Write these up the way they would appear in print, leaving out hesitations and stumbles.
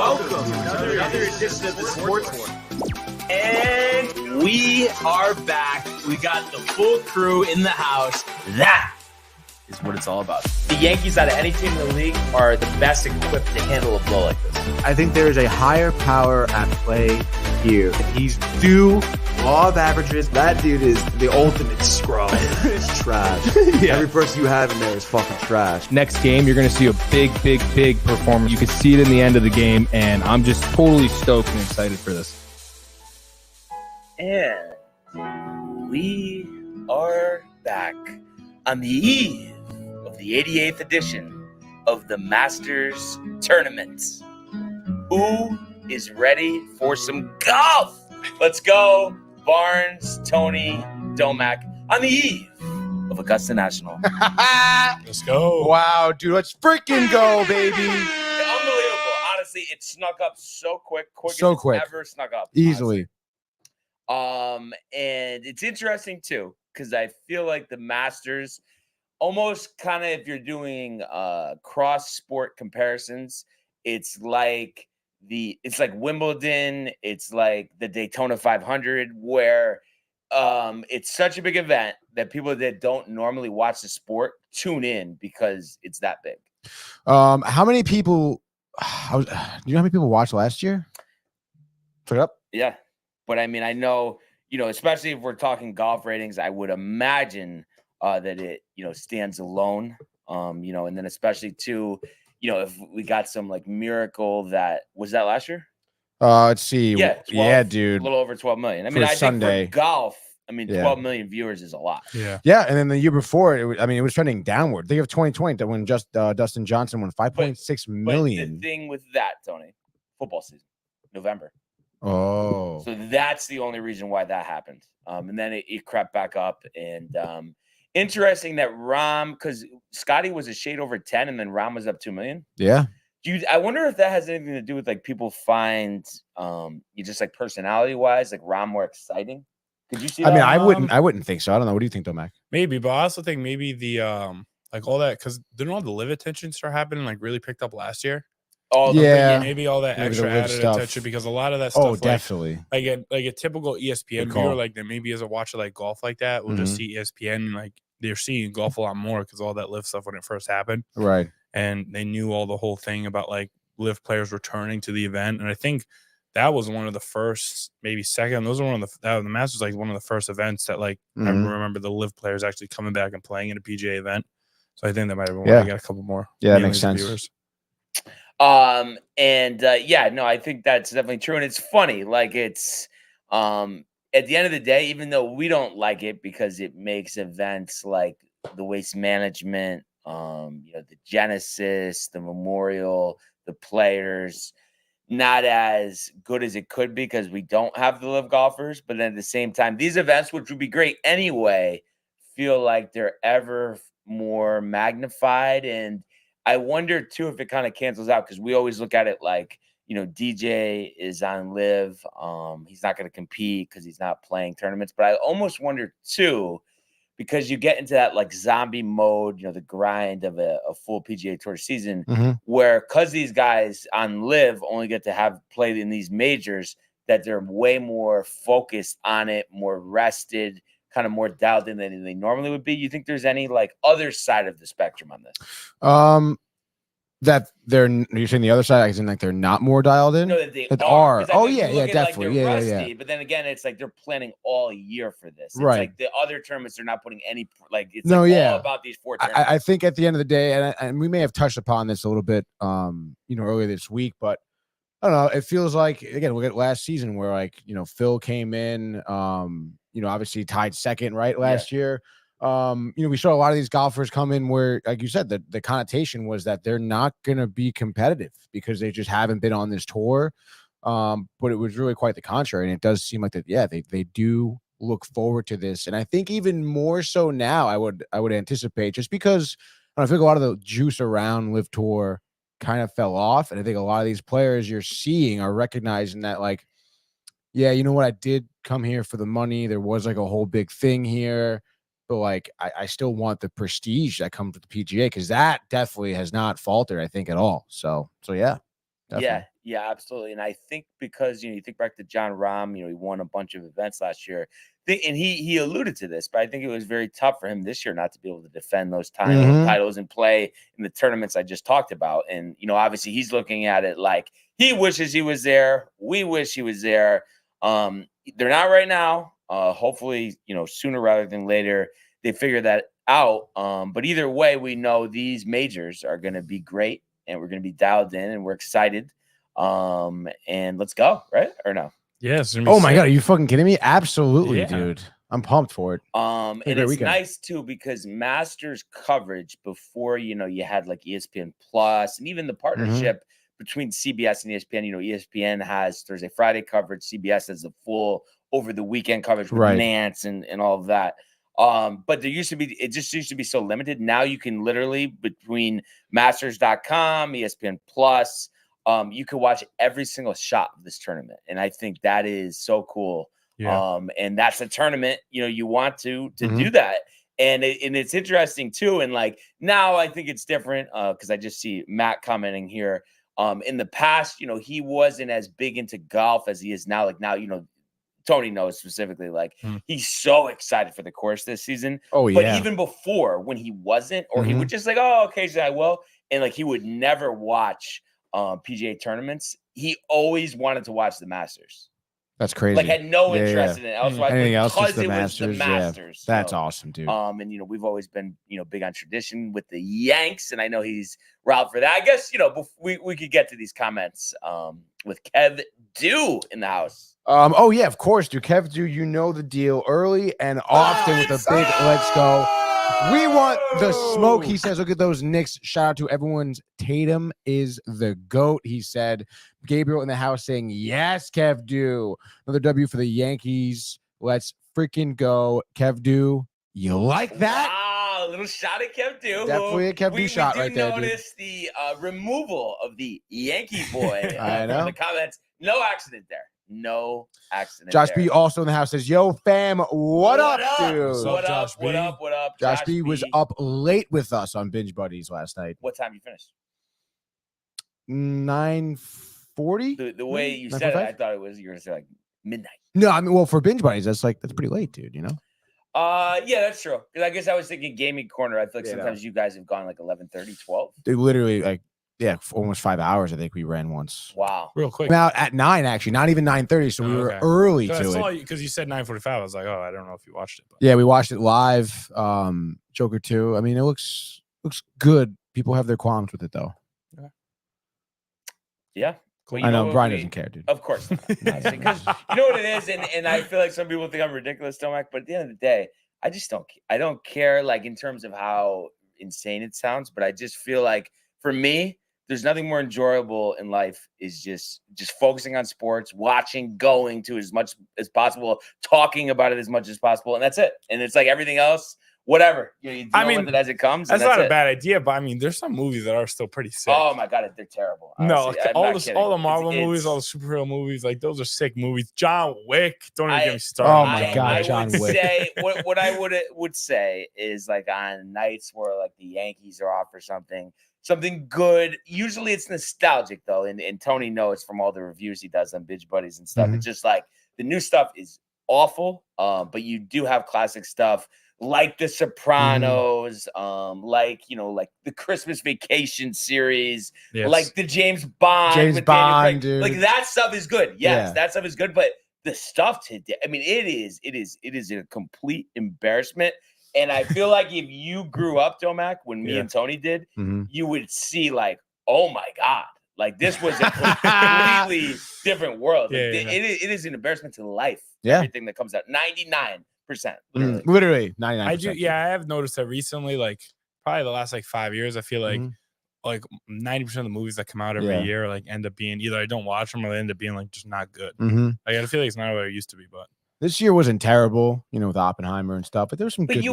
welcome to another edition of the Sports One. And we are back. We got the full crew in the house. That is what it's all about. The Yankees, out of any team in the league, are the best equipped to handle a blow like this. I think there is a higher power at play here. He's due law of averages. That dude is the ultimate scrub. It's trash. Yeah. Every person you have in there is fucking trash. Next game, you're going to see a big performance. You can see it in the end of the game, and I'm just totally stoked and excited for this. And we are back on the eve of the 88th edition of the Masters Tournament. Who is ready for some golf? Let's go, Barnes, Tony, Domac, on the eve of Augusta National. Let's go. Wow, dude, let's freaking go, baby. Unbelievable. Honestly, it snuck up so quick. So quick. Ever snuck up. Easily. Honestly. And it's interesting, too, because I feel like the Masters, almost kind of if you're doing cross-sport comparisons, it's like Wimbledon, it's like the Daytona 500, where it's such a big event that people that don't normally watch the sport tune in because it's that big. How many people? Do you know how many people watched last year? Put it up. Yeah, but I mean, I know, especially if we're talking golf ratings, I would imagine that it stands alone. And then especially too. If we got some like miracle that was that last year? Let's see. Yeah, 12, yeah, dude. A little over 12 million. I mean, I think for golf, 12 million viewers is a lot. Yeah. Yeah. And then the year before, it was trending downward. Think of 2020 when Dustin Johnson won 5.6 million. But the thing with that, Tony, football season, November. Oh. So that's the only reason why that happened. And then it crept back up. And interesting that because Scotty was a shade over 10 and then Rom was up 2 million. Yeah. I wonder if that has anything to do with like people find you just like personality wise, like Rom more exciting. Could you see that? I wouldn't think so. I don't know. What do you think, Domac? Maybe, but I also think maybe the like all that, because didn't all the live attention start happening like really picked up last year? Oh yeah, maybe all that extra added stuff. attention, because a lot of that stuff. Oh, definitely. Like a typical ESPN viewer, like that maybe isn't watching like golf like that, will just see ESPN and like they're seeing golf a lot more because all that live stuff when it first happened, right? And they knew all the whole thing about like live players returning to the event, and I think that was one of the first, maybe second. Those were one of the Masters, like one of the first events that like I remember the live players actually coming back and playing in a PGA event. So I think that might have been why I got a couple more. Yeah, that makes sense. Viewers. I think that's definitely true. And it's funny, like it's at the end of the day, even though we don't like it because it makes events like the Waste Management, the Genesis, the Memorial, the Players, not as good as it could be because we don't have the live golfers. But then at the same time, these events, which would be great anyway, feel like they're ever more magnified. And I wonder too if it kind of cancels out, because we always look at it like, DJ is on live. He's not going to compete because he's not playing tournaments. But I almost wonder too, because you get into that like zombie mode, the grind of a full PGA Tour season, where because these guys on live only get to have played in these majors, that they're way more focused on it, more rested, kind of more dialed in than they normally would be. You think there's any like other side of the spectrum on this? That you're saying the other side, as in like they're not more dialed in? No, that they are. Oh yeah, definitely. Like yeah, rusty, But then again, it's like they're planning all year for this. It's right. like the other tournaments, they're not putting any it's all about these four tournaments. I think at the end of the day, and we may have touched upon this a little bit earlier this week, but I don't know, it feels like, again, look at last season where like, Phil came in, obviously tied second last year. We saw a lot of these golfers come in where, like you said, the connotation was that they're not going to be competitive because they just haven't been on this tour. But it was really quite the contrary. And it does seem like that. Yeah, they do look forward to this. And I think even more so now, I would anticipate, just because I think a lot of the juice around Live Tour kind of fell off. And I think a lot of these players you're seeing are recognizing that, like, yeah, you know what? I did come here for the money. There was like a whole big thing here. But like, I still want the prestige that comes with the PGA, because that definitely has not faltered, I think, at all. So yeah. Definitely. Yeah, absolutely. And I think because you think back to John Rahm, he won a bunch of events last year. And he alluded to this, but I think it was very tough for him this year not to be able to defend those titles and play in the tournaments I just talked about. And obviously he's looking at it like he wishes he was there. We wish he was there. They're not right now. Hopefully, sooner rather than later, they figure that out. But either way, we know these majors are going to be great, and we're going to be dialed in, and we're excited. And let's go, right? Or no? Yes. Oh my God, are you fucking kidding me? Absolutely, dude. I'm pumped for it. And it's nice too because Masters coverage before you had like ESPN Plus and even the partnership between CBS and ESPN. ESPN has Thursday, Friday coverage. CBS has the full over the weekend coverage with Nance and all of that. But it just used to be so limited. Now you can literally between Masters.com, ESPN Plus, you can watch every single shot of this tournament. And I think that is so cool. Yeah. And that's a tournament, you want to do that. And it's interesting too. And like now I think it's different because I just see Matt commenting here. In the past, he wasn't as big into golf as he is now. Like now, Tony knows specifically, like he's so excited for the course this season. Oh, yeah. But even before when he wasn't, or he would just like, oh, occasionally I will. And like he would never watch PGA tournaments. He always wanted to watch the Masters. That's crazy. Like had no interest in it elsewise. Anything else? Because it was the Masters. Yeah. That's awesome, dude. And we've always been big on tradition with the Yanks, and I know he's riled for that. I guess we could get to these comments with Kev Dew in the house. Oh yeah, of course, dude. Kev Dew, you know the deal. Early and often with a big let's go. We want the smoke. He says, look at those Knicks. Shout out to everyone's Tatum is the GOAT. He said, Gabriel in the house saying, yes, Kev Dew. Another W for the Yankees. Let's freaking go. Kev Dew, you like that? Wow, a little shot at Kev Dew. Definitely a Kev Dew shot right there, dude. We notice the removal of the Yankee boy I know. from the comments. No accident there. No accident. Josh B also in the house says, yo, fam, what up, dude? What up? Josh B was up late with us on Binge Buddies last night. What time you finished? 9:40. The way you said it, I thought you were going to say like midnight. No, I mean, well, for Binge Buddies, that's pretty late, dude, Yeah, that's true. Because I guess I was thinking gaming corner. I feel like sometimes you guys have gone like 11:30, 12. Dude, literally almost 5 hours. I think we ran once. Wow, real quick. Out at 9, actually, not even 9:30. So we were early to it. Because you said 9:45. I was like, oh, I don't know if you watched it. But. Yeah, we watched it live. Joker 2. I mean, it looks good. People have their qualms with it though. Yeah. Cool. I know Brian doesn't care, dude. Of course not. Because you know what it is, and I feel like some people think I'm ridiculous, Tomac, but at the end of the day, I don't care like in terms of how insane it sounds, but I just feel like for me, there's nothing more enjoyable in life is just focusing on sports, watching, going to as much as possible, talking about it as much as possible, and that's it. And it's like everything else, whatever. You deal with it as it comes. That's not a bad idea, but I mean, there's some movies that are still pretty sick. Oh my God, they're terrible. Honestly. No, all the Marvel movies, all the superhero movies, like those are sick movies. John Wick, don't even get me started. Oh my God, John Wick. What I would say is like on nights where like the Yankees are off or something good. Usually it's nostalgic though, and Tony knows from all the reviews he does on Binge Buddies and stuff. It's just like the new stuff is awful, but you do have classic stuff like The Sopranos, like the Christmas Vacation series, like the James Bond, dude. Like that stuff is good. Yes, that stuff is good, but the stuff today, I mean, it is a complete embarrassment. And I feel like if you grew up, Domac, when me and Tony did, you would see like, oh my God, like this was a completely different world. Like, it is an embarrassment to life. Yeah. Everything that comes out, 99%. Literally 99%. I do. Yeah, I have noticed that recently, like probably the last like 5 years, I feel like 90% of the movies that come out every year like end up being either I don't watch them or they end up being like just not good. Like I feel like it's not what it used to be, but. This year wasn't terrible, with Oppenheimer and stuff, but there were some good ones.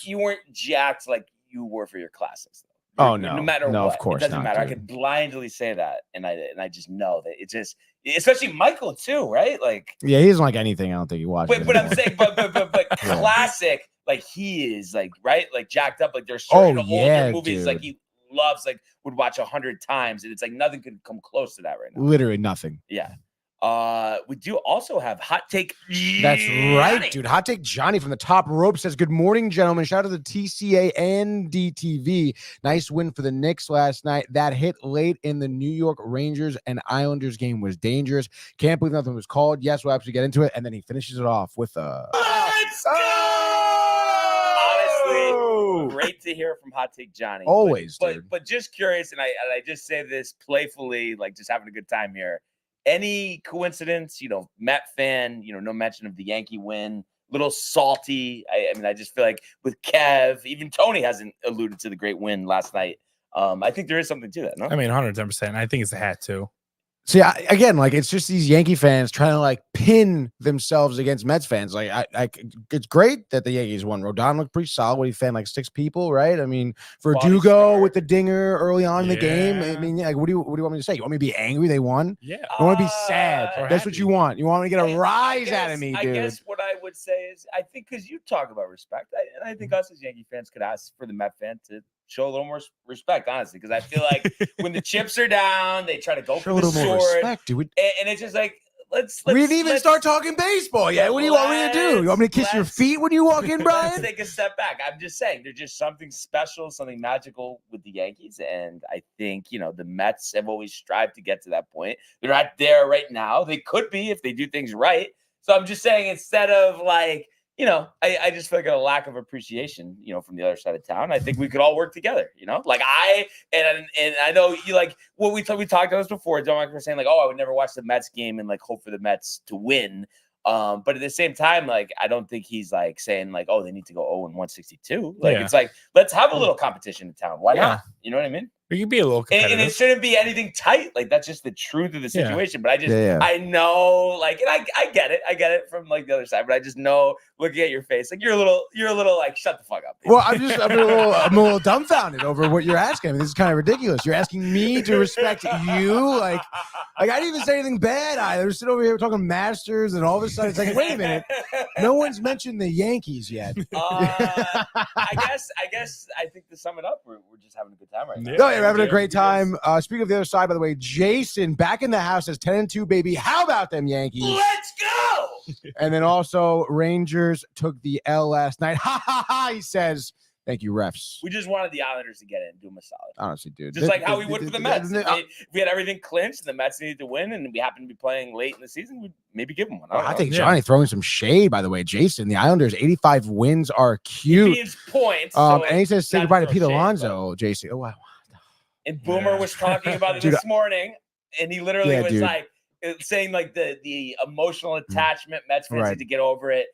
You weren't jacked like you were for your classics, though. Oh no, no matter what, of course it doesn't matter. Dude. I could blindly say that, and I just know that it's just, especially Michael too, right? Like, yeah, he doesn't like anything. I don't think he watches. But I'm saying, but classic, like he is like right, like jacked up. Like there's certain older movies, dude. like he loves, like would watch 100 times, and it's like nothing could come close to that right now. Literally nothing. Yeah. We do also have Hot Take That's right, Johnny. dude. Hot Take Johnny from the top rope says, good morning, gentlemen. Shout out to the TCA and DTV. Nice win for the Knicks last night. That hit late in the New York Rangers and Islanders game was dangerous. Can't believe nothing was called. Yes, we'll actually get into it. And then he finishes it off with a... Let's go! Honestly, great to hear from Hot Take Johnny. Always, but just curious, and I just say this playfully, like just having a good time here. Any coincidence, Met fan, no mention of the Yankee win, little salty. I mean, I just feel like with Kev, even Tony hasn't alluded to the great win last night. I think there is something to that, no? I mean, 110%. I think it's the hat too. See, again, like it's just these Yankee fans trying to like pin themselves against Mets fans. Like, it's great that the Yankees won. Rodon looked pretty solid. What he fan like 6 people, right? I mean, Verdugo with the dinger early on in the game. I mean, like, what do you want me to say? You want me to be angry they won? Yeah. You want to be sad? That's happy. what you want. You want me to get a rise out of me, dude. I guess what I would say is, I think because you talk about respect, and I think us as Yankee fans could ask for the Met fan to show a little more respect, honestly, because I feel like when the chips are down, they try to go for the sword. Respect, dude. And it's just like, let's we didn't even start talking baseball yet. What do you want me to do? You want me to kiss your feet when you walk in, Brian? Let's take a step back. I'm just saying there's just something special, something magical with the Yankees. And I think, the Mets have always strived to get to that point. They're not there right now. They could be if they do things right. So I'm just saying, instead of like, I just feel like a lack of appreciation, from the other side of town. I think we could all work together, like and I know you like what we talked about this before. Don't like saying like, oh, I would never watch the Mets game and like hope for the Mets to win. But at the same time, like, I don't think he's like saying like, oh, they need to go 0-162. Like, it's like, let's have a little competition in town. Why not? You know what I mean? We could be a little competitive. And it shouldn't be anything tight. Like, that's just the truth of the situation. But I know, like, and I get it. I get it from like the other side. But I just know, looking at your face, like you're a little like, shut the fuck up. Well, I'm a little dumbfounded over what you're asking. I mean, this is kind of ridiculous. You're asking me to respect you, like I didn't even say anything bad. We're sitting over here talking Masters, and all of a sudden it's like, wait a minute, no one's mentioned the Yankees yet. I guess I think to sum it up, we're just having a good time right now. No, we're having a great time. Speaking of the other side, by the way, Jason back in the house says 10-2, baby. How about them Yankees? Let's go. And then also Rangers took the L last night. Ha ha ha! He says, thank you, refs. We just wanted the Islanders to get in and do them a solid. Honestly, dude. Just like how we would for the Mets. If we had everything clinched and the Mets needed to win and we happened to be playing late in the season, we'd maybe give them one. I think Johnny throwing some shade, by the way. Jason, the Islanders, 85 wins are cute. He means points. And he says, say goodbye to Pete Alonso, Jason. Oh, wow. And Boomer was talking about it this morning, and he literally was like saying like the emotional attachment Mets fans need to get over it.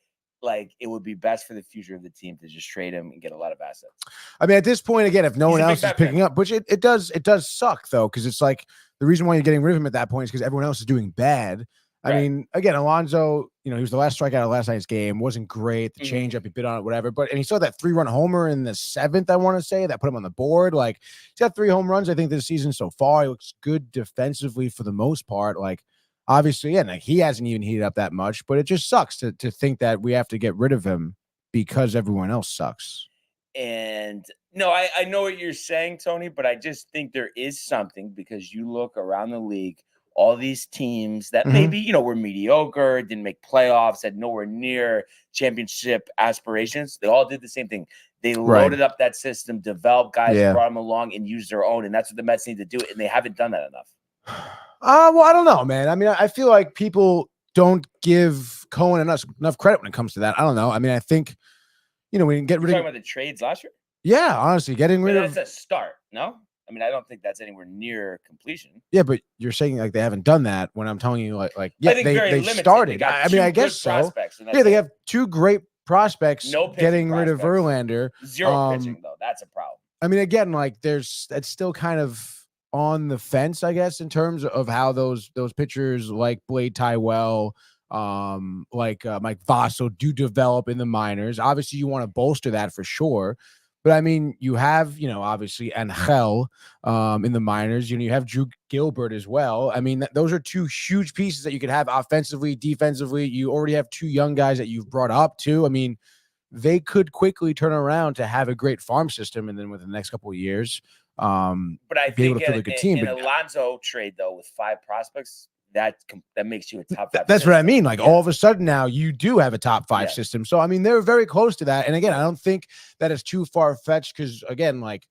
Like, it would be best for the future of the team to just trade him and get a lot of assets. I mean, at this point, again, if no one else is picking up, which it does suck though, because it's like the reason why you're getting rid of him at that point is because everyone else is doing bad. I mean, again, Alonso, he was the last strikeout of last night's game. Wasn't great. The changeup, he bit on it, whatever. And he saw that 3-run homer in the 7th, I want to say, that put him on the board. Like, he's got 3 home runs, I think, this season so far. He looks good defensively for the most part. Like, obviously, like he hasn't even heated up that much, but it just sucks to think that we have to get rid of him because everyone else sucks. And no, I know what you're saying, Tony, but I just think there is something, because you look around the league, all these teams that maybe, were mediocre, didn't make playoffs, had nowhere near championship aspirations. They all did the same thing. They loaded up that system, developed guys, brought them along, and used their own. And that's what the Mets need to do. And they haven't done that enough. Well, I don't know, man. I mean, I feel like people don't give Cohen enough credit when it comes to that. I don't know. I mean, I think, we can get rid of. Talking about the trades last year? Yeah, honestly, getting rid of. That's a start, no? I mean, I don't think that's anywhere near completion. Yeah, but you're saying like they haven't done that when I'm telling you like yeah, they started. I mean, I guess so. Yeah, they have 2 great prospects. Getting rid of Verlander. 0 pitching though. That's a problem. I mean, again, like that's still kind of on the fence, I guess, in terms of how those pitchers like Blade Tywell, like Mike Vasso do develop in the minors. Obviously, you want to bolster that for sure. But I mean, you have, obviously Angel in the minors. You have Drew Gilbert as well. I mean, those are 2 huge pieces that you could have offensively, defensively. You already have 2 young guys that you've brought up too. I mean, they could quickly turn around to have a great farm system, and then within the next couple of years, But I be able think to field a good team. in But Alonso trade though with 5 prospects, that makes you a top 5. that's what I system. mean. Like all of a sudden now you do have a top 5 Yeah. system. So I mean they're very close to that. And again, I don't think that is too far fetched because again, like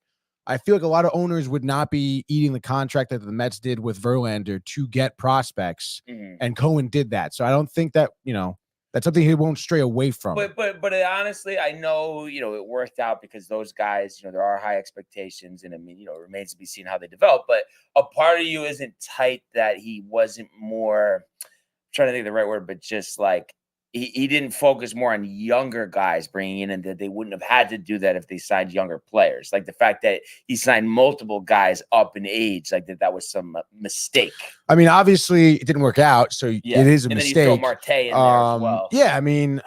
I feel like a lot of owners would not be eating the contract that the Mets did with Verlander to get prospects, and Cohen did that. So I don't think that that's something he won't stray away from. But honestly, I know it worked out because those guys, there are high expectations, and I mean, it remains to be seen how they develop. But a part of you isn't tight that he wasn't more. I'm trying to think of the right word, but just like he didn't focus more on younger guys bringing in, and that they wouldn't have had to do that if they signed younger players. Like the fact that he signed multiple guys up in age, like that was some mistake. I mean, obviously it didn't work out, so it is a and mistake. Then you throw Marte in there as well. Yeah, I mean,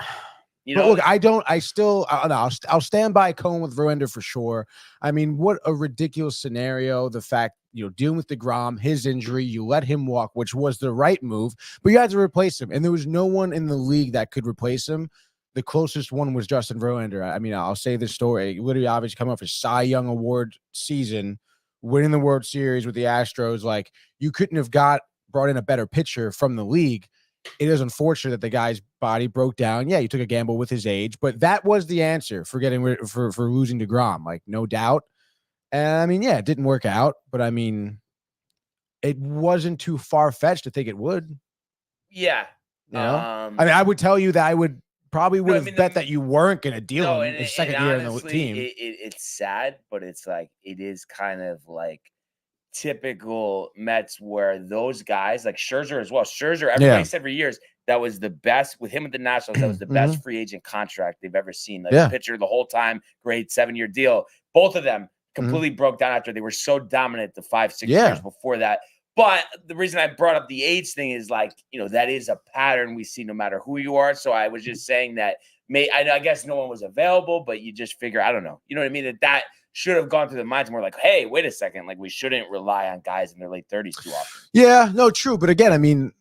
but look, I'll stand by Cohen with Verlander for sure. I mean, what a ridiculous scenario. The fact, dealing with DeGrom, his injury, you let him walk, which was the right move, but you had to replace him. And there was no one in the league that could replace him. The closest one was Justin Verlander. I mean, I'll say this story. Literally, obviously, coming off a Cy Young Award season, winning the World Series with the Astros, like you couldn't have brought in a better pitcher from the league. It is unfortunate that the guy's body broke down. Yeah, you took a gamble with his age, but that was the answer for for losing DeGrom, like no doubt. And I mean, yeah, it didn't work out, but I mean, it wasn't too far-fetched to think it would. Yeah. I mean, I would tell you that I would probably bet that you weren't going to deal him his second year in the team. It's sad, but it's like it is kind of like typical Mets where those guys like Scherzer as well. Scherzer, everybody said for years that was the best with him with the Nationals. That was the best free agent contract they've ever seen. Like the pitcher the whole time, great 7-year deal. Both of them completely broke down after they were so dominant the 5-6 years before that. But the reason I brought up the age thing is like, that is a pattern we see no matter who you are. So I was just saying that I guess no one was available, but you just figure, I don't know. You know what I mean? That should have gone through the minds more like, hey, wait a second. Like we shouldn't rely on guys in their late 30s too often. Yeah, no, true. But again, I mean,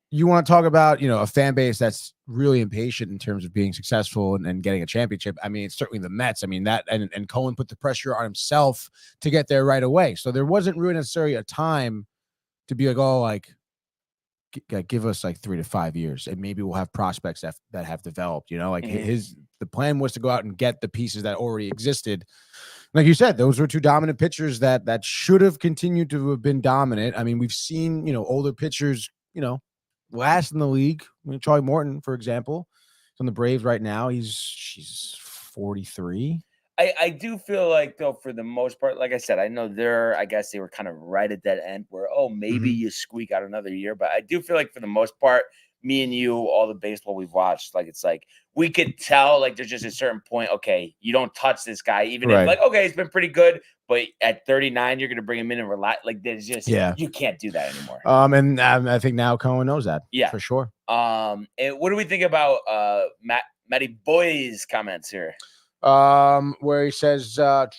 you want to talk about, a fan base that's really impatient in terms of being successful and getting a championship. I mean, it's certainly the Mets. I mean, that and Cohen put the pressure on himself to get there right away. So there wasn't really necessarily a time to be like, oh, like give us like 3 to 5 years and maybe we'll have prospects that have developed, like the plan was to go out and get the pieces that already existed. Like you said, those were 2 dominant pitchers that should have continued to have been dominant. I mean, we've seen, older pitchers, last in the league. I mean, Charlie Morton, for example, is on the Braves right now. She's 43. I do feel like, though, for the most part, like I said, I know I guess they were kind of right at that end where, maybe you squeak out another year. But I do feel like for the most part, me and you, all the baseball we've watched, like it's like we could tell like there's just a certain point, okay, you don't touch this guy, even if like, okay, he's been pretty good, but at 39, you're going to bring him in and relax. Like there's just, you can't do that anymore. And I think now Cohen knows that. Yeah, for sure. And what do we think about Matty Boy's comments here? Where he says about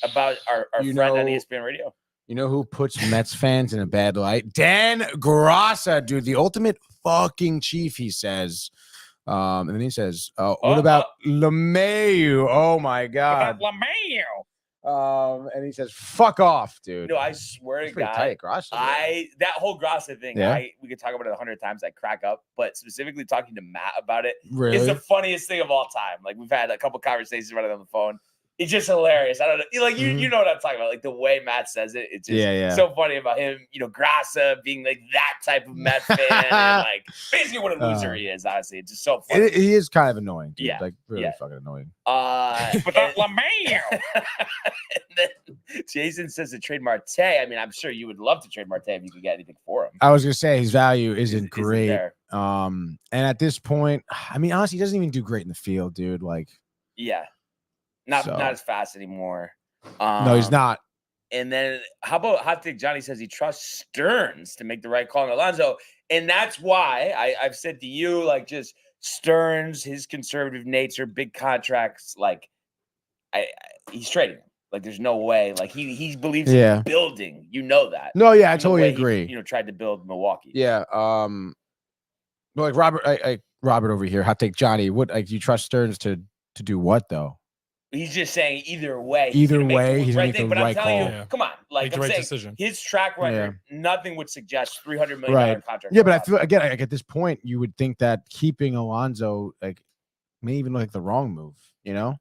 our friend on ESPN Radio. You know who puts Mets fans in a bad light? Dan Grassa, dude, the ultimate fucking chief, he says. And then he says, what about LeMahieu? Oh my God. What about LeMahieu? And he says, fuck off, dude. No, I swear to God. Tight, Grassa, that whole Grassa thing, we could talk about it 100 times. I crack up, but specifically talking to Matt about it is the funniest thing of all time. Like we've had a couple conversations about it on the phone. It's just hilarious. I don't know. Like you know what I'm talking about. Like the way Matt says it, it's just so funny about him, Grassa being like that type of Mets fan and like basically what a loser he is, honestly. It's just so funny. He is kind of annoying, dude. Yeah. Like really fucking annoying. But LeMahieu. And then Jason says to trade Marte. I mean, I'm sure you would love to trade Marte if you could get anything for him. I was gonna say his value isn't great. And at this point, I mean, honestly, he doesn't even do great in the field, dude. Like, not as fast anymore. No, he's not. And then how about Hot Take Johnny says he trusts Stearns to make the right call on Alonso. And that's why I've said to you, like, just Stearns, his conservative nature, big contracts, like he's trading him. Like there's no way. Like he believes in building. You know that. No, yeah, I totally agree. He, tried to build Milwaukee. Yeah. Like Robert over here, Hot Take Johnny. What, like, you trust Stearns to do what though? He's just saying either way. Either gonna make way, the he's gonna right make thing. the But I'm right telling call. you, Yeah. come on, like Make the I'm right saying, decision. his track record, nothing would suggest $300 million Right. contract. Yeah, but I feel again, like at this point, you would think that keeping Alonso like may even look like the wrong move. You know,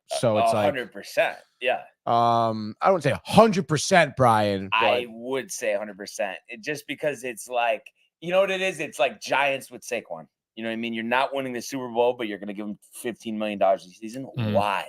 so it's like 100%. Yeah, I wouldn't say 100%, Brian. But I would say 100%. Just because it's like, you know what it is? It's like Giants with Saquon. You know what I mean? You're not winning the Super Bowl, but you're going to give him $15 million a season. Mhm. Why?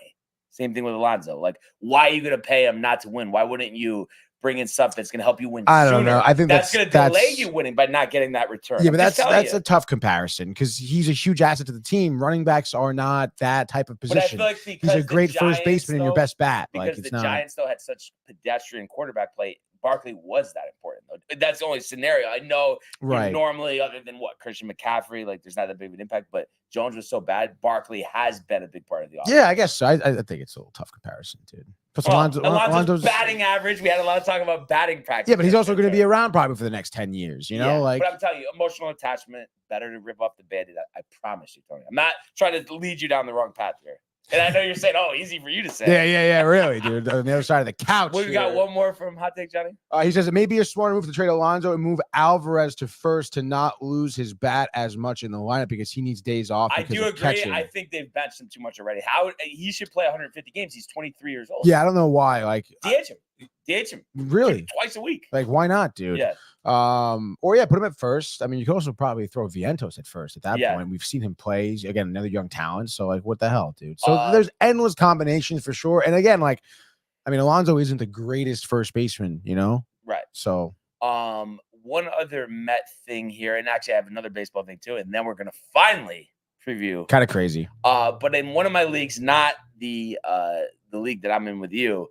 Same thing with Alonso. Like, why are you going to pay him not to win? Why wouldn't you bring in stuff that's going to help you win I sooner? don't know. I think that's going to delay you winning by not getting that return. Yeah, I'm but just telling that's you. a tough comparison because he's a huge asset to the team. Running backs are not that type of But I position. feel like He's because a great the first Giants, baseman and your though, best bat. because Like it's the not. Giants though had such pedestrian quarterback play, Barkley was that important though. That's the only scenario. I know Right. normally, other than what Christian McCaffrey, like there's not that big of an impact, but Jones was so bad. Barkley has been a big part of the offense. Yeah, I guess so. I think it's a little tough comparison, dude. Plus, Alonso's Alonso's batting average. We had a lot of talk about batting practice. Yeah, but he's also going to be around probably for the next 10 years. You know, Yeah, like. But I'm telling you, emotional attachment better to rip off the Band-Aid. I promise you, Tony. I'm not trying to lead you down the wrong path here. And I know you're saying, "Oh, easy for you to say." Yeah, really, dude. On the other side of the couch. We got one more from Hot Take Johnny. He says it may be a smarter move to trade Alonso and move Alvarez to first to not lose his bat as much in the lineup because he needs days off. I do agree. Catching. I think they've benched him too much already. How he should play 150 games? He's 23 years old. Yeah, I don't know why. Like DH him. Really? Twice a week. Like, why not, dude? Yeah. Or put him at first. I mean, you could also probably throw Vientos at first at that point. We've seen him play. Again, another young talent. So, like, what the hell, dude? So there's endless combinations for sure. And again, like, I mean, Alonso isn't the greatest first baseman, you know? Right. So one other Met thing here, and actually I have another baseball thing too, and then we're gonna finally preview. Kind of crazy. But in one of my leagues, not the league that I'm in with you,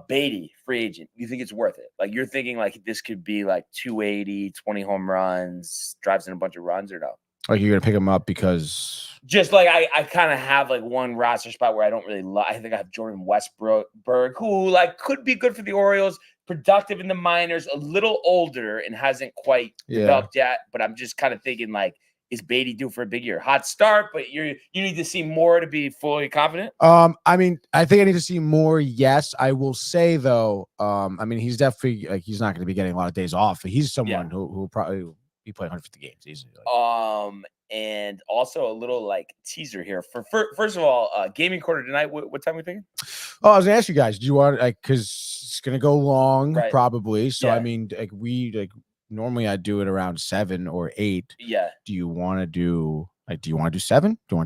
Beatty, free agent. You think it's worth it? Like you're thinking like this could be like 280, 20 home runs, drives in a bunch of runs, or no? Like you're gonna pick him up because just like I kind of have like one roster spot where I don't really love. I think I have Jordan Westbrook, who like could be good for the Orioles, productive in the minors, a little older and hasn't quite developed yet. But I'm just kind of thinking like, is Beatty due for a big year? Hot start, but you need to see more to be fully confident. I mean, I think I need to see more. Yes, I will say though. I mean, he's definitely like he's not going to be getting a lot of days off. He's someone who will probably be playing 150 games easily. And also a little like teaser here for first of all, gaming quarter tonight. What time are we thinking? Oh, I was gonna ask you guys. Do you want like because it's gonna go long probably? So I mean, like normally I do it around 7 or 8. Yeah. Do you want to do 7? Do you want to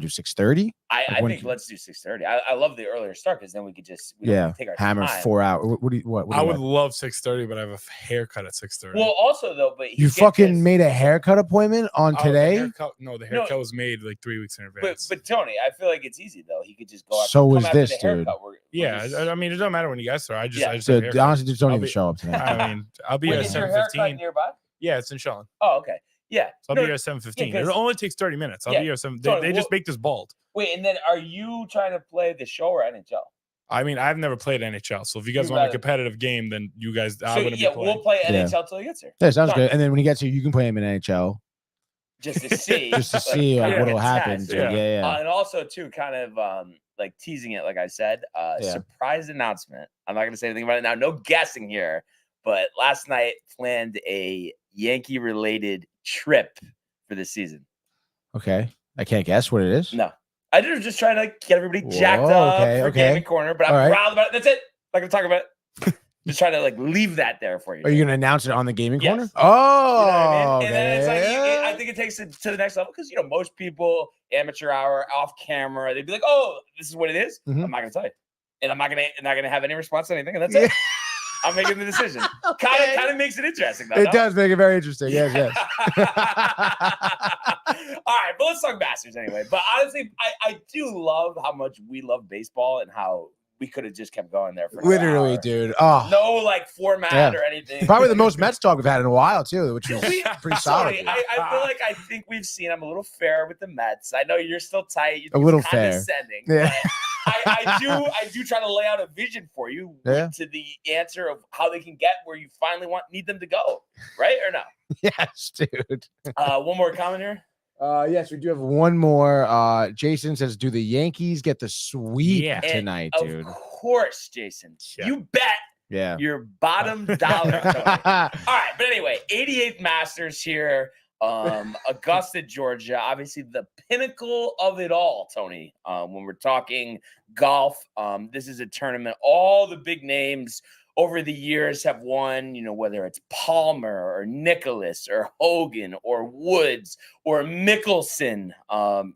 do 6:30? I think let's do 6:30. I love the earlier start because then we could just take our hammer time. 4 hours. What I would love 6:30, but I have a haircut at 6:30. Well, also though, but you fucking made a haircut appointment on today? The haircut was made like 3 weeks in advance. But Tony, I feel like it's easy though. He could just go. So was this, dude? I mean, it doesn't matter when you guys start. I just honestly just don't even show up today. I mean, I'll be at 7:15 nearby. Yeah, it's in Sean. Oh, okay. Yeah. So I'll be here at 7:15. It only takes 30 minutes. I'll be here at 7. They just make this bald. Wait, and then are you trying to play the show or NHL? I mean, I've never played NHL. So if you guys want a competitive game, then you guys, I'm going to be playing. We'll play NHL till he gets here. Yeah, sounds good. And then when he gets here, you can play him in NHL. Just to see. What'll happen. Yeah. And also, too, kind of like teasing it, like I said, surprise announcement. I'm not going to say anything about it now. No guessing here. But last night planned a Yankee-related trip for the season. Okay. I can't guess what it is. No. I was just trying to get everybody jacked up for Gaming Corner, but I'm proud about it. That's it. Not going to talk about it. Just trying to like leave that there for you. Are you going to announce it on the Gaming Corner? Oh, you know what I mean? And then it's like, I think it takes it to the next level because, most people, amateur hour, off camera, they'd be like, oh, this is what it is. Mm-hmm. I'm not going to tell you. And I'm not going to have any response to anything. And that's it. I'm making the decision. Kind of makes it interesting, though. It does make it very interesting. Yes. All right, but let's talk Masters anyway. But honestly, I do love how much we love baseball and how we could have just kept going there for literally, dude. Oh, no, like format or anything. Probably the most Mets talk we've had in a while too, which is pretty solid. I think we've seen. I'm a little fair with the Mets. I know you're still tight. A little fair. Yeah. I do try to lay out a vision for you to the answer of how they can get where you finally need them to go, right or no? Yes, dude. One more comment here. Yes, we do have one more. Jason says, "Do the Yankees get the sweep Yeah. tonight, Of dude?" course, Jason. Yeah. You bet Yeah. your bottom dollar, Tony. All right, but anyway, 88th Masters here, Augusta, Georgia. Obviously, the pinnacle of it all, Tony. When we're talking golf, this is a tournament. All the big names over the years have won. You know, whether it's Palmer or Nicholas or Hogan or Woods or Mickelson.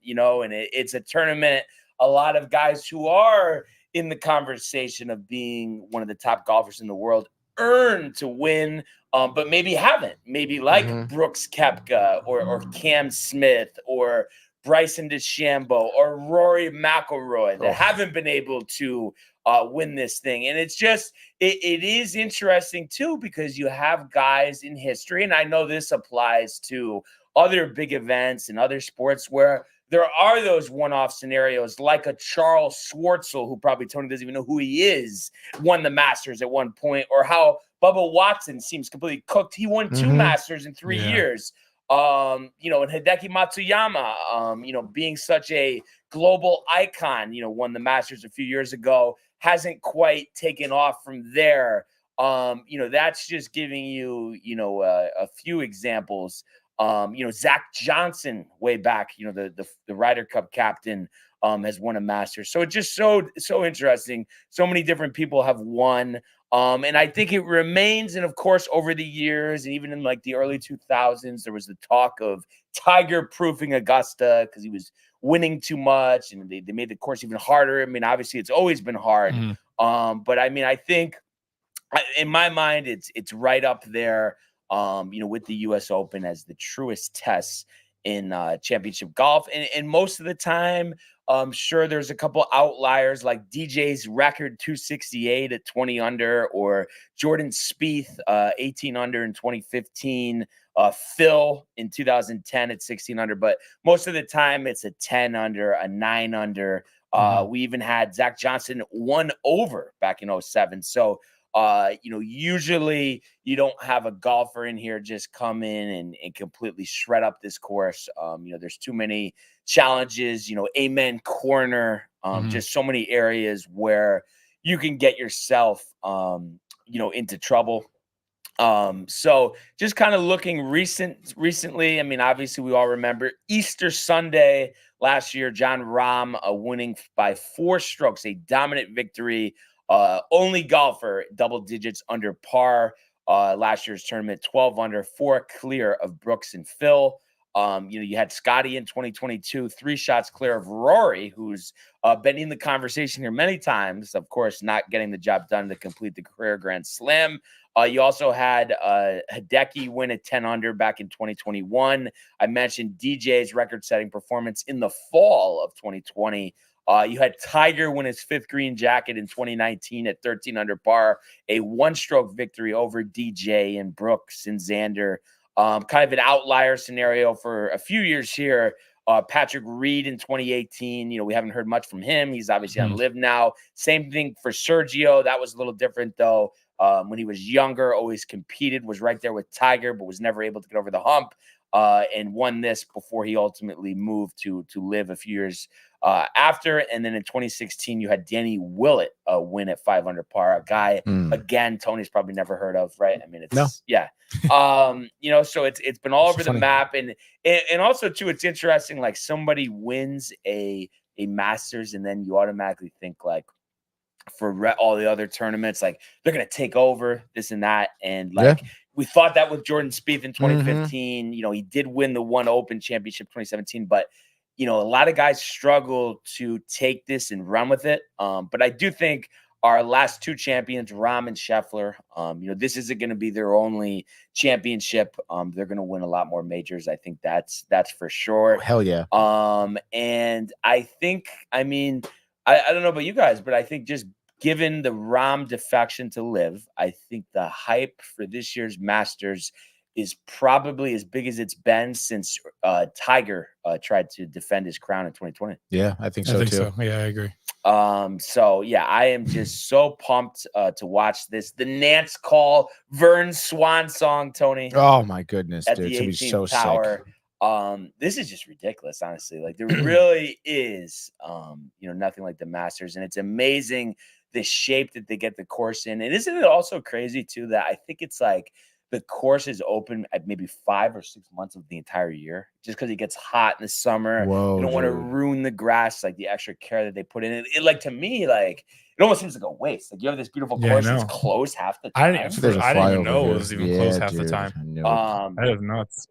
You know, and it's a tournament. A lot of guys who are in the conversation of being one of the top golfers in the world earned to win, but maybe haven't. Maybe like Brooks Koepka or Cam Smith or Bryson DeChambeau or Rory McIlroy that haven't been able to win this thing. And it's just, it is interesting too, because you have guys in history, and I know this applies to other big events and other sports where there are those one-off scenarios like a Charles Schwartzel, who probably Tony doesn't even know who he is, won the Masters at one point, or how Bubba Watson seems completely cooked. He won 2 Masters in 3 years. You know, and Hideki Matsuyama, you know, being such a global icon, you know, won the Masters a few years ago, hasn't quite taken off from there. You know, that's just giving you, you know, a few examples. You know, Zach Johnson way back, you know, the Ryder Cup captain has won a Masters. So it's just so interesting. So many different people have won. And I think it remains, and of course, over the years, and even in like the early 2000s, there was the talk of Tiger proofing Augusta because he was winning too much, and they made the course even harder. I mean, obviously, it's always been hard. But I mean, I think in my mind, it's right up there. You know, with the U.S. Open as the truest test in championship golf. And most of the time, sure, there's a couple outliers like DJ's record 268 at 20 under, or Jordan Spieth 18 under in 2015, Phil in 2010 at 16 under. But most of the time, it's a 10 under, a 9 under. We even had Zach Johnson 1 over back in 07. So, you know, usually you don't have a golfer in here just come in and completely shred up this course. You know, there's too many challenges, you know, amen corner, just so many areas where you can get yourself, you know, into trouble. So just kind of looking recently, I mean, obviously we all remember Easter Sunday last year, John Rahm winning by 4 strokes, a dominant victory. Only golfer double digits under par last year's tournament, 12 under, 4 clear of Brooks and Phil. You know, you had Scotty in 2022, 3 shots clear of Rory, who's been in the conversation here many times, of course, not getting the job done to complete the career Grand Slam. You also had Hideki win at 10 under back in 2021. I mentioned DJ's record-setting performance in the fall of 2020. You had Tiger win his 5th green jacket in 2019 at 13 under par, a 1-stroke victory over DJ and Brooks and Xander. Kind of an outlier scenario for a few years here. Patrick Reed in 2018, you know, we haven't heard much from him. He's obviously on LIV now. Same thing for Sergio. That was a little different, though. When he was younger, always competed, was right there with Tiger, but was never able to get over the hump, and won this before he ultimately moved to LIV a few years after. And then in 2016, you had Danny Willett win at 5 under par, a guy, again, Tony's probably never heard of, right? I mean, it's, yeah. You know, so it's been all over the map. And also, too, it's interesting, like somebody wins a Masters, and then you automatically think, like, for all the other tournaments, like they're going to take over this and that. And like, we thought that with Jordan Spieth in 2015, you know, he did win the one Open Championship 2017, but you know, a lot of guys struggle to take this and run with it. But I do think our last 2 champions, Rahm and Scheffler, you know, this isn't going to be their only championship. They're going to win a lot more majors. I think that's for sure. Hell yeah. And I think, I mean, I don't know about you guys, but I think just given the Rahm defection to LIV, I think the hype for this year's Masters is probably as big as it's been since Tiger tried to defend his crown in 2020. Yeah, I think so too. Yeah, I agree. So yeah, I am just so pumped to watch this. The Nance Call, Vern Swan song, Tony. Oh my goodness, at dude. the It's gonna be 18th so Tower. sick. This is just ridiculous, honestly. Like there really is, nothing like the Masters, and it's amazing the shape that they get the course in. And isn't it also crazy too that I think it's like the course is open at maybe 5 or 6 months of the entire year, just because it gets hot in the summer. Whoa, You don't want to dude. ruin the grass, like the extra care that they put in it. Like to me, like it almost seems like a waste. Like you have this beautiful Yeah, I course that's know. closed half the I time. didn't, There's a I didn't flyover even know it here. was even Yeah, closed half the dude. time. Nope. That is nuts.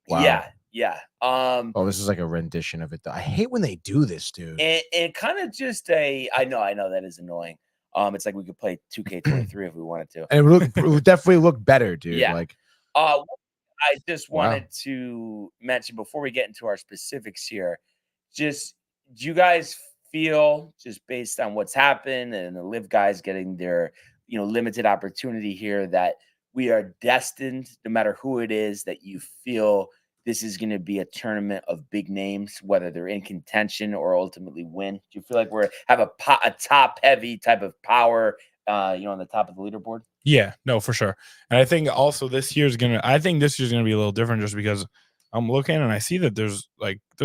Wow. Yeah. Oh, this is like a rendition of it. I hate when they do this, dude. And kind of just I know that is annoying. It's like we could play 2K23 if we wanted to. And it would definitely look better, dude. Yeah. Like, I just Wow. wanted to mention before we get into our specifics here, just do you guys feel, just based on what's happened and the live guys getting their limited opportunity here, that we are destined, no matter who it is, that you feel this is going to be a tournament of big names, whether they're in contention or ultimately win? Do you feel like we're have a top heavy type of power, on the top of the leaderboard? Yeah, no, for sure. And I think also this year's gonna be a little different just because I'm looking and I see that there's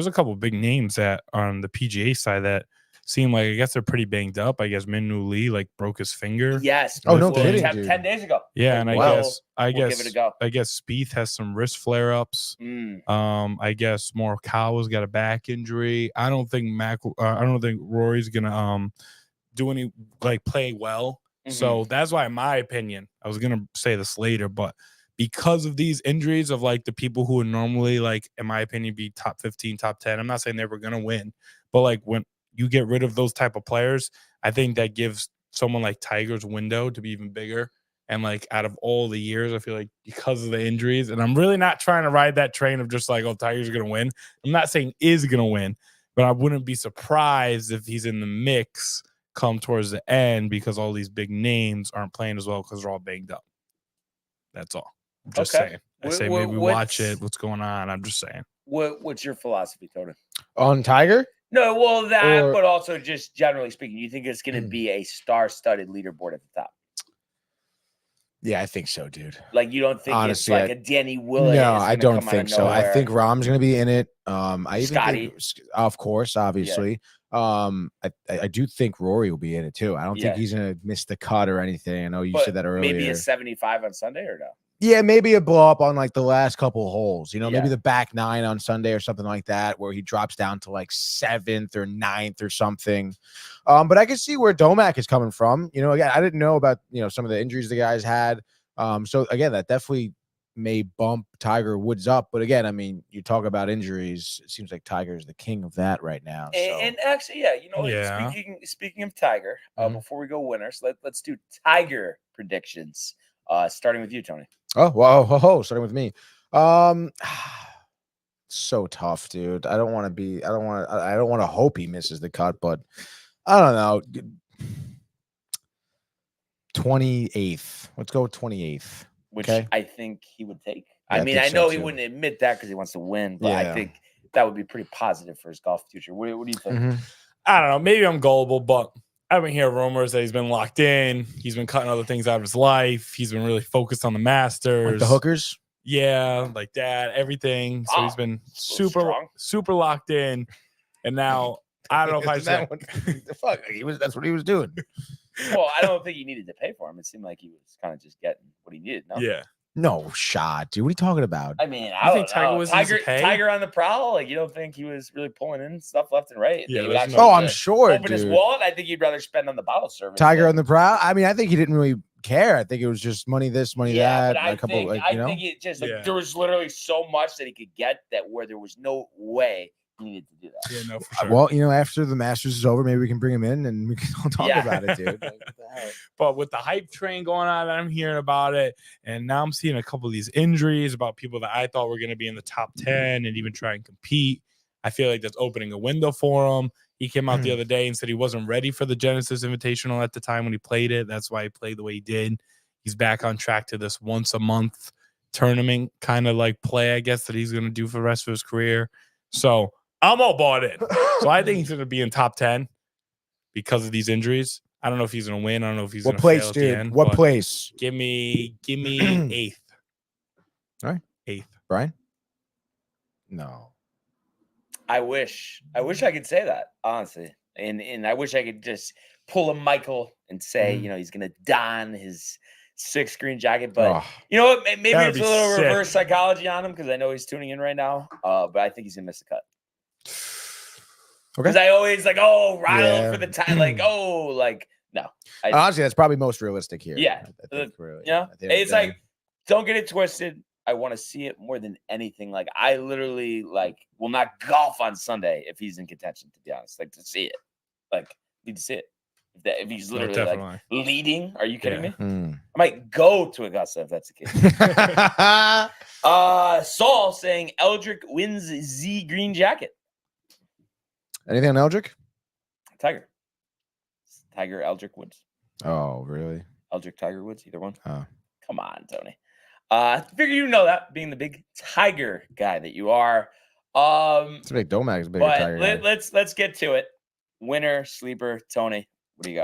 a couple of big names that on the PGA side that seem like, I guess they're pretty banged up. I guess Minwoo Lee broke his finger. Yes. Oh, no lifting. kidding, dude. 10 days ago. Yeah, and we'll I give it a go. guess Spieth has some wrist flare-ups. I guess Morikawa's got a back injury. I don't think Rory's gonna do any play well. So that's why, in my opinion, I was gonna say this later, but because of these injuries of the people who would normally, in my opinion, be top 15, top 10, I'm not saying they were gonna win, but when you get rid of those type of players, I think that gives someone like Tiger's window to be even bigger. And out of all the years, I feel like because of the injuries, and I'm really not trying to ride that train of just Tiger's gonna win. I'm not saying is gonna win, but I wouldn't be surprised if he's in the mix come towards the end because all these big names aren't playing as well because they're all banged up. That's all. I'm just saying. I say maybe watch it. What's going on? I'm just saying. What's your philosophy, Tony? On Tiger? No, well, that, Or- but also just generally speaking, you think it's going to be a star-studded leaderboard at the top? Yeah, I think so, dude. You don't think Honestly, it's a Danny Willett? No, I don't think so. I think Rahm's going to be in it. I even Scotty. think, of course, obviously. I do think Rory will be in it too. I don't think he's going to miss the cut or anything. I know you said that earlier. Maybe a 75 on Sunday or no? Yeah, maybe a blow up on the last couple of holes. Maybe Yeah. the back 9 on Sunday or something like that, where he drops down to 7th or 9th or something. But I can see where Domac is coming from. Again, I didn't know about some of the injuries the guys had. So again, that definitely may bump Tiger Woods up. But again, I mean, you talk about injuries. It seems like Tiger is the king of that right now. And actually, yeah. Speaking of Tiger, before we go winners, let's do Tiger predictions. Starting with you, Tony. Oh, wow. Starting with me. So tough, dude. I don't want to hope he misses the cut, but I don't know. 28th. Let's go with 28th. Which okay. I think he would take. Yeah, I mean, I so know he too. wouldn't admit that because he wants to win, but I think that would be pretty positive for his golf future. What do you think? I don't know. Maybe I'm gullible, but I've been hearing rumors that he's been locked in. He's been cutting other things out of his life. He's been really focused on the Masters. The hookers? Yeah, like that, everything. So he's been super locked in. And now, I don't know if I said fuck. That's what he was doing. Well, I don't think he needed to pay for him. It seemed like he was kind of just getting what he needed. No? Yeah. No shot, dude. What are you talking about? I mean, I think Tiger on the prowl. You don't think he was really pulling in stuff left and right? Yeah. I'm sure. Open his wallet. I think he'd rather spend on the bottle service. Tiger on the prowl. I mean, I think he didn't really care. I think it was just money this, money that. But I think it just there was literally so much that he could get that where there was no way he needed to do that. Yeah, no, for sure. Well, after the Masters is over, maybe we can bring him in and we can all talk about it, dude. But with the hype train going on, I'm hearing about it, and now I'm seeing a couple of these injuries about people that I thought were going to be in the top 10 and even try and compete. I feel like that's opening a window for him. He came out the other day and said he wasn't ready for the Genesis Invitational at the time when he played it. That's why he played the way he did. He's back on track to this once a month tournament kind of play, I guess, that he's going to do for the rest of his career. So I'm all bought in. So I think he's going to be in top 10 because of these injuries. I don't know if he's going to win. I don't know if he's going to fail at the end. What place? Give me 8th. All right. 8th. Brian? No. I wish I could say that, honestly. And I wish I could just pull a Michael and say, he's gonna don his 6 green jacket. But you know what? Maybe That'd it's a be little sick. reverse psychology on him because I know he's tuning in right now. But I think he's gonna miss the cut. Because I always rile for the time. No. Honestly, that's probably most realistic here. Yeah. I think really. It's like, don't get it twisted. I want to see it more than anything. Like, I literally will not golf on Sunday if he's in contention, to be honest. Like, to see it. Like, need to see it. If he's literally leading, are you kidding me? I might go to Augusta if that's the case. Saul saying Eldrick wins Z green jacket. Anything on Eldrick? Tiger Eldrick Woods. Oh, really? Eldrick Tiger Woods, either one. Oh. Come on, Tony. I figure you know that, being the big Tiger guy that you are. It's a big Domag's big Tiger guy. Let's get to it. Winner, sleeper, Tony. What do you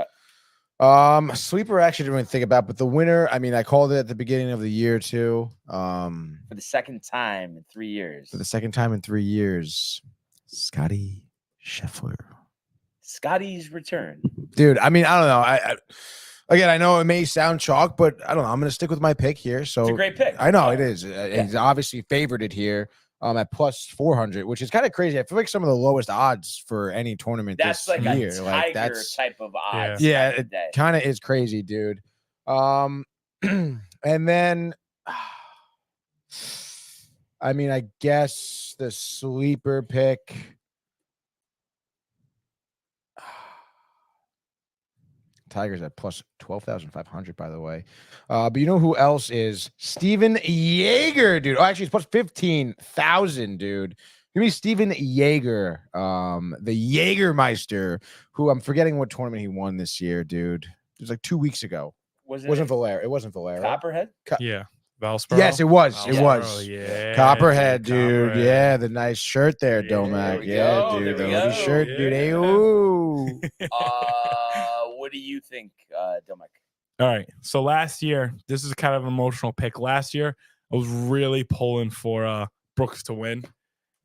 got? Sleeper I actually didn't really think about, but the winner, I mean, I called it at the beginning of the year too. For the second time in 3 years. Scotty Scheffler. Scotty's return. Dude, I mean, I don't know. Again, I know it may sound chalk, but I don't know. I'm going to stick with my pick here. So it's a great pick. I know it is. He's obviously favorited here at plus 400, which is kind of crazy. I feel like some of the lowest odds for any tournament this year. A Tiger type of odds. Yeah, it kind of is crazy, dude. And then, I mean, I guess the sleeper pick. Tigers at plus 12,500, by the way. But you know who else is? Steven Yeager, dude. Oh, actually, it's plus 15,000, dude. Give me Steven Yeager, the Jägermeister, who I'm forgetting what tournament he won this year, dude. It was like 2 weeks ago. It wasn't Valera. It wasn't Valera. Copperhead? Yeah. Valsparo? Yes, it was. Valsparo, It was. Yeah. Copperhead, dude. Copperhead. Yeah, the nice shirt there, Domac. Yeah, dude. The hoodie shirt, dude. Hey, ooh. What do you think, Domac? All right. So last year, this is kind of an emotional pick. Last year, I was really pulling for Brooks to win,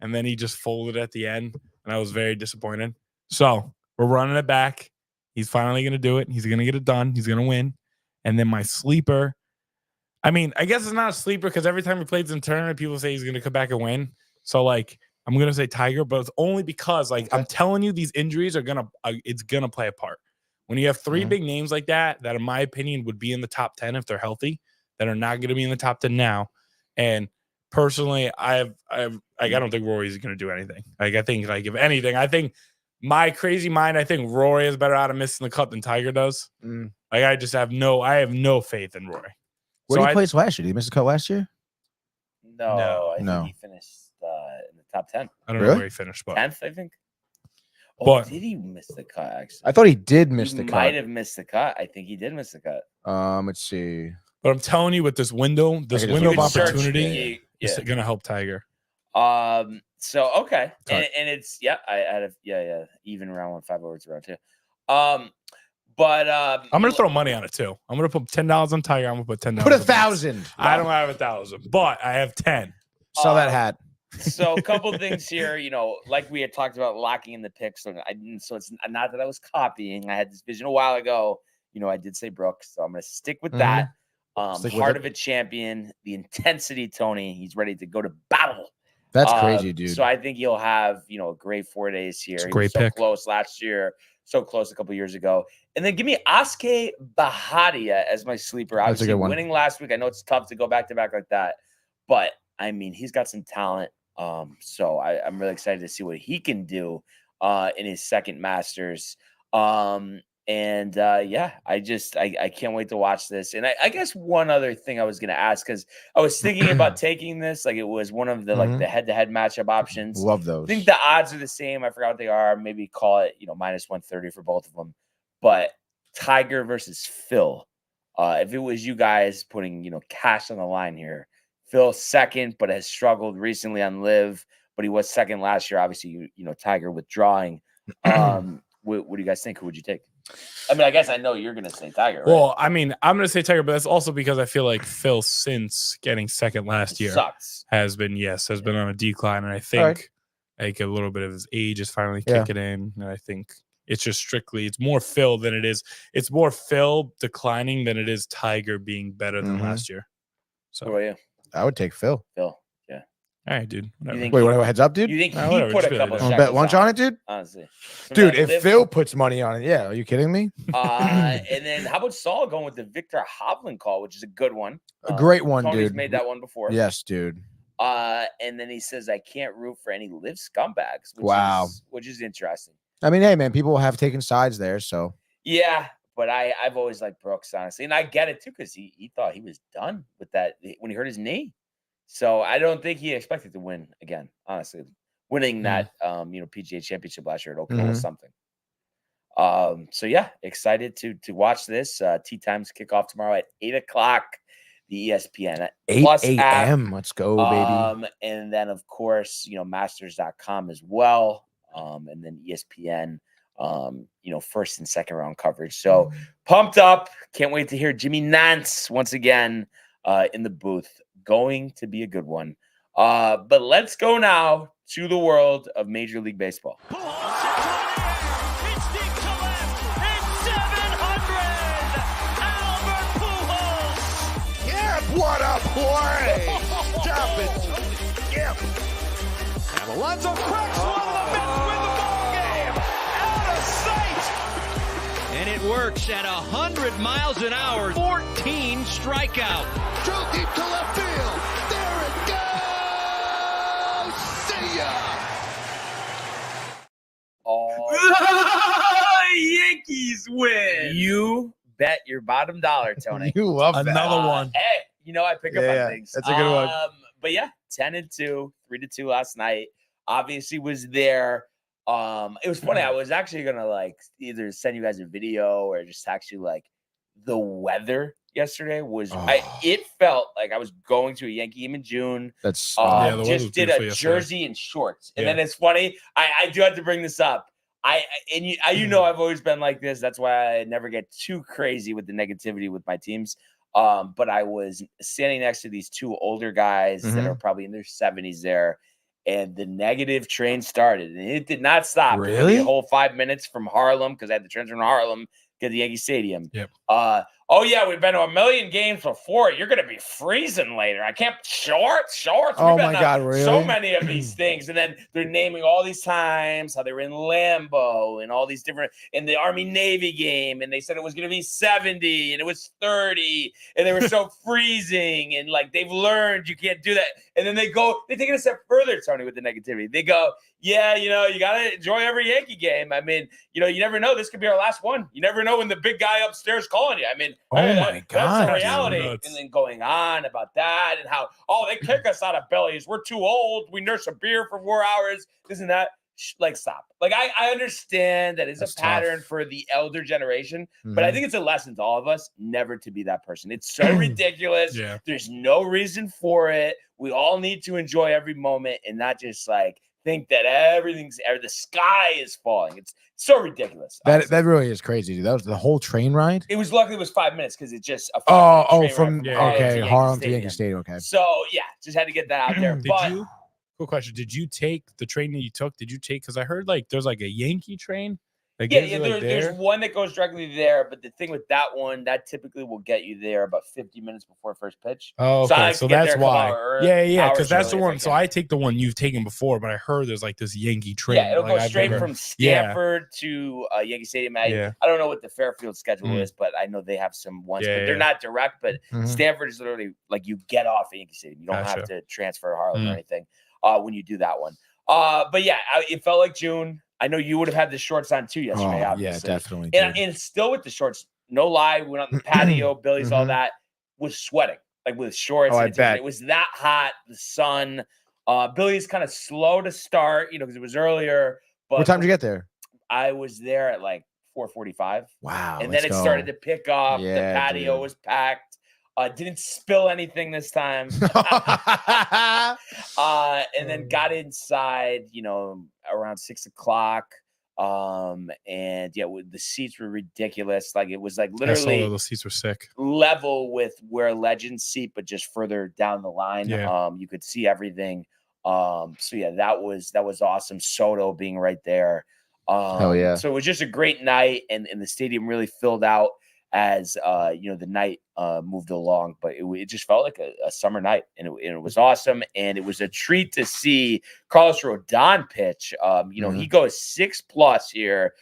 and then he just folded at the end, and I was very disappointed. So we're running it back. He's finally going to do it. He's going to get it done. He's going to win. And then my sleeper, I mean, I guess it's not a sleeper because every time he plays in tournament, people say he's going to come back and win. So, I'm going to say Tiger, but it's only because, I'm telling you, these injuries are going to it's going to play a part. When you have 3 big names like that, in my opinion, would be in the top 10 if they're healthy, that are not going to be in the top 10 now. And personally, I don't think Rory's going to do anything. I think, if anything, I think my crazy mind, I think Rory is better out of missing the cut than Tiger does. I have no faith in Rory. Where did he place last year? Did he miss the cut last year? No. I think he finished in the top 10. I don't know where he finished, but 10th, I think. Oh, but did he miss the cut? Actually, I thought he did miss the cut. Might have missed the cut. I think he did miss the cut. Let's see. But I'm telling you, with this window of opportunity, it's going to help Tiger. So okay, and it's I had even round 1, 5 overs round 2. But I'm gonna throw money on it too. I'm gonna put $10 on Tiger. I'm gonna put $10. Put 1,000. I don't have 1,000, but I have 10. Sell that hat. So a couple things here, like we had talked about locking in the picks. So it's not that I was copying. I had this vision a while ago. I did say Brooks, so I'm going to stick with that. Heart of a champion, the intensity, Tony. He's ready to go to battle. That's crazy, dude. So I think he'll have, a great 4 days here. It's a great pick. So close last year, so close a couple years ago. And then give me Aske Bahadia as my sleeper. Obviously, winning last week. I know it's tough to go back-to-back like that, but I mean, he's got some talent. So I'm really excited to see what he can do in his second Masters. I can't wait to watch this. And I guess one other thing I was going to ask, because I was thinking about taking this, it was one of the the head-to-head matchup options. Love those. I think the odds are the same. I forgot what they are. Maybe call it minus 130 for both of them. But Tiger versus Phil. If it was you guys putting cash on the line here. Phil second, but has struggled recently on Live, but he was second last year. Obviously, Tiger withdrawing. What do you guys think? Who would you take? I mean, I guess I know you're going to say Tiger, right? Well, I mean, I'm going to say Tiger, but that's also because I feel like Phil, since getting second last year, Sucks. has been on a decline, and I think like a little bit of his age is finally kicking in, and I think it's just it's more Phil than it is. It's more Phil declining than it is Tiger being better than last year. So, What about you? I would take Phil. Phil, yeah. All right, dude. You think Wait, what? Heads up, dude? You think he whatever, put just a be couple like Want shekels to bet lunch on it, dude? Honestly. Dude, if Phil puts money on it, yeah. Are you kidding me? And then how about Saul going with the Victor Hovland call, which is a good one. A great one, Tony's dude. made that one before. Yes, dude. And then he says, I can't root for any live scumbags, which is interesting. I mean, hey, man, people have taken sides there, so. Yeah, but I've always liked Brooks, honestly. And I get it, too, because he thought he was done with that when he hurt his knee. So I don't think he expected to win again, honestly. Winning that, PGA Championship last year at Oakland was something. So, yeah, excited to watch this. Tee times kick off tomorrow at 8 o'clock. The ESPN 8 a.m. Let's go, baby. And then, of course, masters.com as well. And then ESPN, first and second round coverage. So pumped up. Can't wait to hear Jimmy Nance once again in the booth. Going to be a good one. But let's go now to the world of Major League Baseball. What a play! Stop it! Yep. And Alonso cracks one of the Mets win the ball game! Out of sight! And it works at 100 miles an hour. 14 strikeout. Drove deep to left field. There it goes! See ya! Yankees win! You bet your bottom dollar, Tony. You love that. Another one. Hey, I pick up on things. That's a good one. But yeah, 10-2, 3-2 last night. Obviously was there. It was funny. I was actually gonna either send you guys a video or just text you the weather yesterday was. It felt like I was going to a Yankee game in June. That's just did a jersey and shorts, and then it's funny. I do have to bring this up. I've always been like this. That's why I never get too crazy with the negativity with my teams. But I was standing next to these two older guys that are probably in their 70s there, and the negative train started, and it did not stop. Really? The whole 5 minutes from Harlem, because I had to transfer to Harlem, get the Yankee Stadium. Yep. Oh yeah, we've been to a million games before. You're gonna be freezing later. I can't shorts. Oh my God, really? So many of these things, and then they're naming all these times how they were in Lambeau and all these different in the Army Navy game, and they said it was gonna be 70 and it was 30, and they were so freezing, and they've learned you can't do that. And then they take it a step further, Tony, with the negativity. They go, yeah, you gotta enjoy every Yankee game. I mean, you never know. This could be our last one. You never know when the big guy upstairs calling you. I mean, my God, that's the reality. And then going on about that and how, they kick us out of Billy's. We're too old. We nurse a beer for 4 hours. Isn't that stop? I understand that it's a pattern for the elder generation, but I think it's a lesson to all of us never to be that person. It's so ridiculous. Yeah. There's no reason for it. We all need to enjoy every moment and not just think that the sky is falling. It's so ridiculous. That really is crazy, dude. That was the whole train ride. Luckily it was 5 minutes because it's just a from Harlem to Yankee Stadium. Okay. So yeah, just had to get that out there. Quick question: did you take the train that you took? Because I heard there's a Yankee train. There's one that goes directly there, but the thing with that one, that typically will get you there about 50 minutes before first pitch. Oh, okay. So that's why. Because that's the one. I so I take the one you've taken before, but I heard there's this Yankee train. Yeah, it'll go straight from Stanford to Yankee Stadium. I don't know what the Fairfield schedule is, but I know they have some ones, but they're not direct. But Stanford is literally you get off at Yankee Stadium. You don't have to transfer to Harlem or anything when you do that one. But yeah, it felt like June. I know you would have had the shorts on too yesterday. Obviously. Yeah, definitely. And still with the shorts, no lie, we went on the patio, Billy's, all that, was sweating with shorts. Oh, I bet. It was that hot, the sun. Billy's kind of slow to start, because it was earlier. But what time did you get there? I was there at 4:45. Wow. And then it started to pick up. The patio was packed. Didn't spill anything this time. And then got inside, around 6 o'clock. And yeah, the seats were ridiculous. Like it was like I saw literally those seats were sick. level with where Legends seat, but just further down the line. Yeah. You could see everything. So yeah, that was awesome. Soto being right there. Hell yeah. So it was just a great night, and the stadium really filled out as the night moved along. But it just felt like a summer night, and it was awesome. And it was a treat to see Carlos Rodon pitch. He goes 6+ here.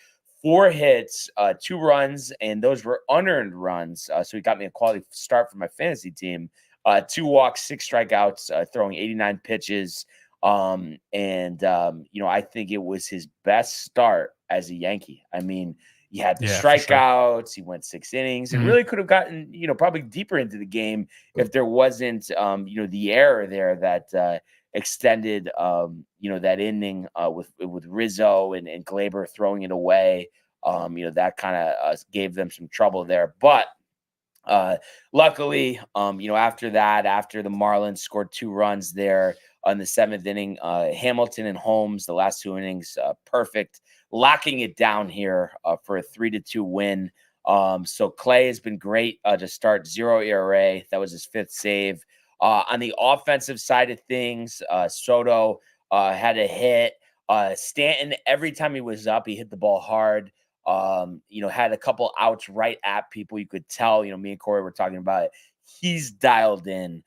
4 hits, 2 runs, and those were unearned runs. So he got me a quality start for my fantasy team. 2 walks, 6 strikeouts, throwing 89 pitches. I think it was his best start as a Yankee. I mean, he had the strikeouts, he went 6 innings, and really could have gotten, probably deeper into the game if there wasn't, the error there that extended, that inning with Rizzo and Glaber throwing it away. That kind of gave them some trouble there. But luckily, after the Marlins scored 2 runs there on the 7th inning, Hamilton and Holmes, the last 2 innings, perfect, locking it down here for a 3-2 win. So Clay has been great to start, 0 ERA. That was his 5th save. On the offensive side of things, Soto had a hit. Stanton, every time he was up, he hit the ball hard. Had a couple outs right at people. You could tell, me and Corey were talking about it. He's dialed in.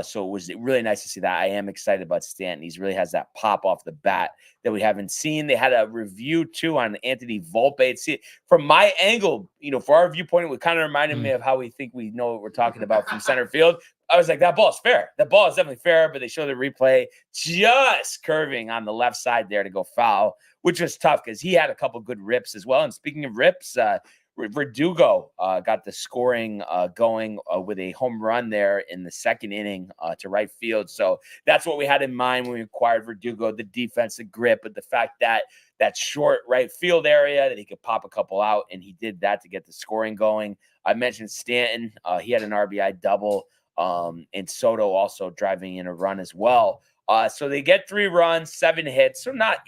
So it was really nice to see that. I am excited about Stanton. He really has that pop off the bat that we haven't seen. They had a review too on Anthony Volpe. See, from my angle, for our viewpoint, it kind of reminded me of how we think we know what we're talking about from center field. I was like, that ball is fair. That ball is definitely fair, but they showed the replay just curving on the left side there to go foul, which was tough because he had a couple good rips as well. And speaking of rips, Verdugo got the scoring going with a home run there in the 2nd inning to right field. So that's what we had in mind when we acquired Verdugo, the defensive grip, but the fact that short right field area that he could pop a couple out, and he did that to get the scoring going. I mentioned Stanton. He had an RBI double, and Soto also driving in a run as well. So they get 3 runs, 7 hits. So not,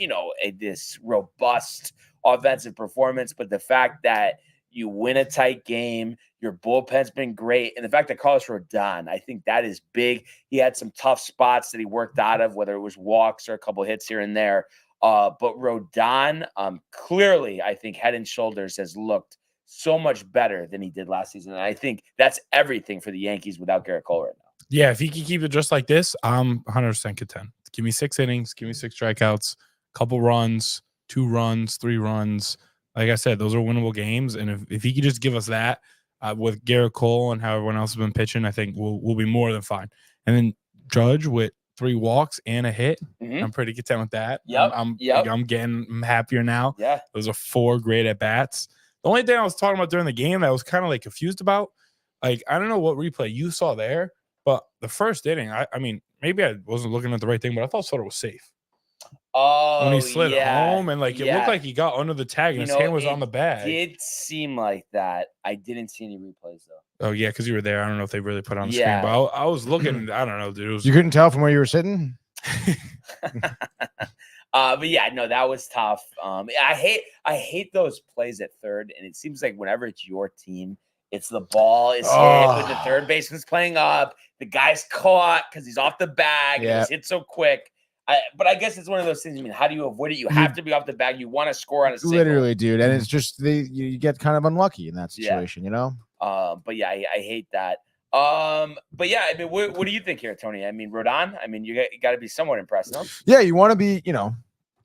this robust offensive performance, but the fact that you win a tight game, your bullpen's been great, and the fact that Carlos Rodon, I think that is big. He had some tough spots that he worked out of, whether it was walks or a couple hits here and there. But Rodon, clearly, I think head and shoulders has looked so much better than he did last season. And I think that's everything for the Yankees without Garrett Cole right now. Yeah, if he can keep it just like this, I'm 100% content. Give me 6 innings, give me 6 strikeouts, couple runs, 2 runs, 3 runs. Like I said, those are winnable games. And if he could just give us that with Garrett Cole and how everyone else has been pitching, I think we'll be more than fine. And then Judge with 3 walks and a hit. I'm pretty content with that. I'm happier now. Yeah. Those are 4 great at-bats. The only thing I was talking about during the game that I was kind of like confused about, like, I don't know what replay you saw there, but the first inning, I mean, maybe I wasn't looking at the right thing, but I thought Soto was safe. Oh, when he slid home, and it looked like he got under the tag and his hand was on the bag. It did seem like that. I didn't see any replays though. Oh yeah, because you were there. I don't know if they really put it on the screen, but I was looking. I don't know, dude. You couldn't tell from where you were sitting. But yeah, no, that was tough. I hate those plays at third, and it seems like whenever it's your team, it's the ball is hit with the third baseman's playing up. The guy's caught because he's off the bag. And he's hit so quick. But I guess it's one of those things. I mean, how do you avoid it? You have to be off the bag. You want to score on a single. Literally, dude. And it's just you get kind of unlucky in that situation, But yeah, I hate that. But yeah, I mean, what do you think here, Tony? I mean, Rodon. I mean, you got to be somewhat impressed, no? Yeah, you want to be,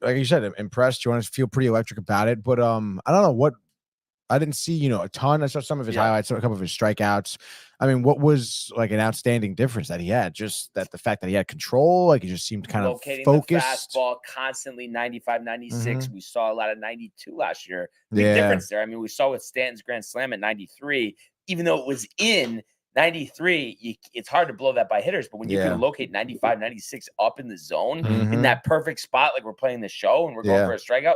like you said, impressed. You want to feel pretty electric about it. But I don't know what. I didn't see, a ton. I saw some of his highlights, a couple of his strikeouts. I mean, what was like an outstanding difference that he had? Just that the fact that he had control, like he just seemed kind of focused. The fastball constantly 95, 96. We saw a lot of 92 last year. Big difference there. I mean, we saw with Stanton's grand slam at 93, even though it was in 93, it's hard to blow that by hitters, but when you can locate 95, 96 up in the zone in that perfect spot, like we're playing the show and we're going for a strikeout.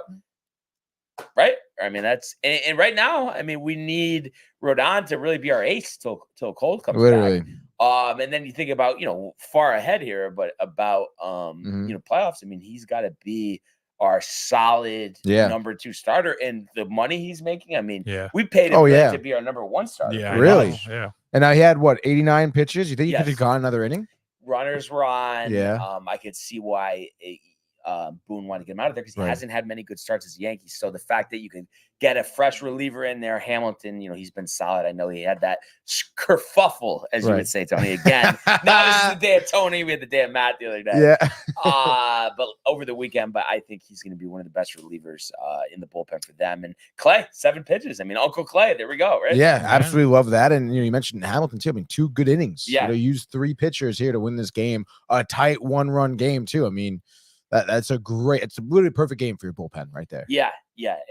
Right. I mean, that's and right now, I mean, we need Rodon to really be our ace till Cold comes back. And then you think about, far ahead here, but about playoffs. I mean, he's got to be our solid Yeah. number 2 starter, and the money he's making. I mean, Yeah. we paid him Oh, really yeah. to be our number 1 starter. Yeah. pretty Really? much. Yeah. And now he had what, 89 pitches? You think he could Yes. have gone another inning? Runners were on. Yeah. I could see why Boone wanted to get him out of there because he Right. hasn't had many good starts as a Yankee. So the fact that you could get a fresh reliever in there, Hamilton, he's been solid. I know he had that kerfuffle, as you Right. would say, Tony. Again, now this is the day of Tony. We had the day of Matt the other day. Yeah. But over the weekend, I think he's going to be one of the best relievers in the bullpen for them. And Clay, 7 pitches. I mean, Uncle Clay. There we go. Right? Yeah, absolutely love that. And you mentioned Hamilton too. I mean, 2 good innings. Yeah. Used 3 pitchers here to win this game. A tight 1-run game too. I mean, it's a literally perfect game for your bullpen right there. Yeah.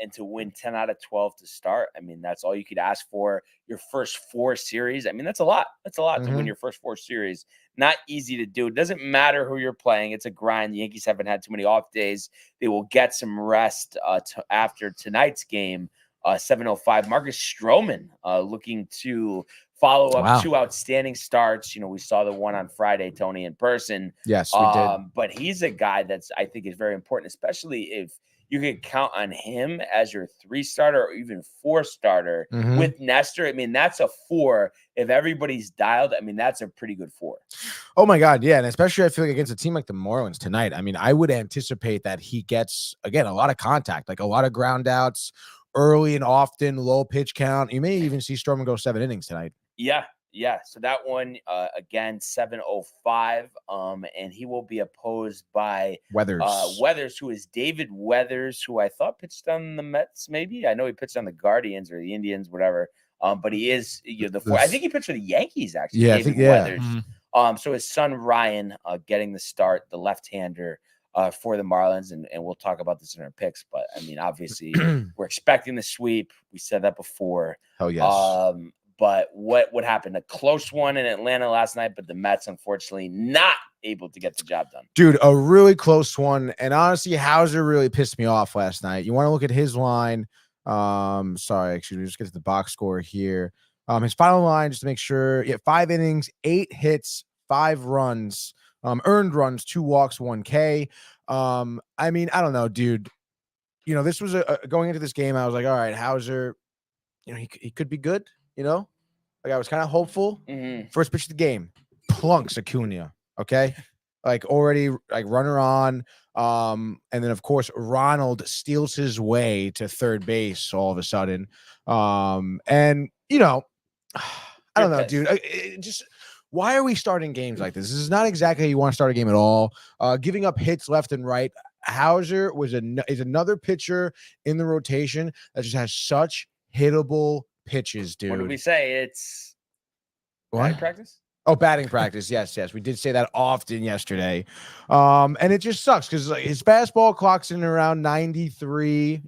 And to win 10 out of 12 to start, I mean, that's all you could ask for your first 4 series. I mean, that's a lot. That's a lot to win your first 4 series. Not easy to do. It doesn't matter who you're playing. It's a grind. The Yankees haven't had too many off days. They will get some rest after tonight's game. 7:05. Marcus Stroman looking to follow up 2 outstanding starts. We saw the one on Friday, Tony, in person. Yes, we did. But he's a guy I think is very important, especially if you can count on him as your 3 starter or even 4 starter with Nestor. I mean, that's a 4. If everybody's dialed, I mean, that's a pretty good 4. Oh my God, yeah, and especially I feel like against a team like the Marlins tonight. I mean, I would anticipate that he gets again a lot of contact, like a lot of ground outs early and often, low pitch count. You may even see Stroman go 7 innings tonight. Yeah. So that one again, 7:05. And he will be opposed by Weathers, who is David Weathers, who I thought pitched on the Mets. Maybe I know he pitched on the Guardians or the Indians, whatever. But he is the 4. I think he pitched for the Yankees actually. Yeah, David Weathers. So his son Ryan getting the start, the left-hander. For the Marlins, and we'll talk about this in our picks. But I mean, obviously, we're expecting the sweep. We said that before. Oh yes. But what happened? A close one in Atlanta last night, but the Mets unfortunately not able to get the job done. Dude, a really close one. And honestly, Hauser really pissed me off last night. You want to look at his line. Sorry, actually, just get to the box score here. His final line, just to make sure, 5 innings, 8 hits, 5 runs. Earned runs, 2 walks, 1 K. I mean, I don't know, dude. This was going into this game. I was like, all right, Hauser, he could be good. Like I was kind of hopeful. First pitch of the game, plunks Acuna. Okay, like already like runner on. And then of course Ronald steals his way to third base all of a sudden. And I don't know, dude. Just. Why are we starting games like this? This is not exactly how you want to start a game at all. Giving up hits left and right. Hauser is another pitcher in the rotation that just has such hittable pitches, dude. What did we say? It's batting practice? Oh, batting practice. Yes. We did say that often yesterday. And it just sucks because his fastball clocks in around 93,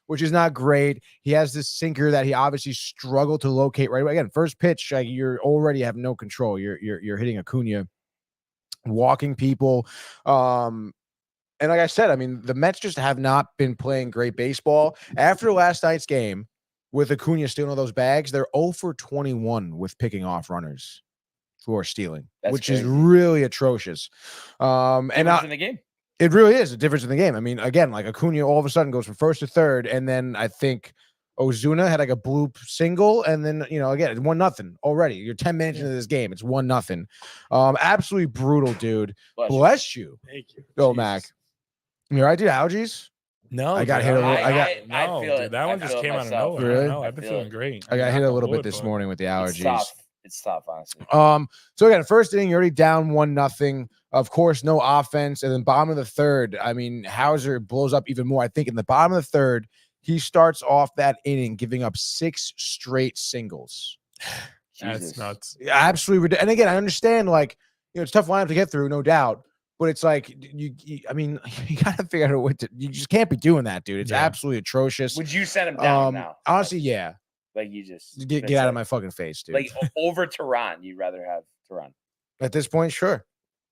which is not great. He has this sinker that he obviously struggled to locate right away. Again, first pitch, you're already have no control. You're hitting Acuna, walking people. And like I said, I mean, the Mets just have not been playing great baseball. After last night's game, with Acuna stealing all those bags, they're 0 for 21 with picking off runners who are stealing, which is really atrocious. And in the game. It really is a difference in the game. I mean, again, like Acuna all of a sudden goes from first to third, and then I think Ozuna had like a bloop single, and then again, it's 1-0 already. You're 10 minutes into this game, it's 1-0. Absolutely brutal, dude. Bless you. Thank you. Go, Mac. You all right, dude? Allergies? No, I got hit a little. I feel it. That one just came out of nowhere. Really? No, I've been feeling great. I got hit a little bit this morning with the allergies. It's tough, honestly. So again, first inning, you're already down 1-0. Of course, no offense. And then bottom of the third, I mean, Hauser blows up even more. I think in the bottom of the third, he starts off that inning giving up 6 straight singles. That's nuts. Absolutely ridiculous. And again, I understand, like, it's a tough lineup to get through, no doubt. But it's like, I mean, you got to figure out what to, you just can't be doing that, dude. It's absolutely atrocious. Would you send him down now? Honestly, yeah. Like you just get out of my fucking face, dude. Like over Tehran, you'd rather have Tehran. At this point, sure.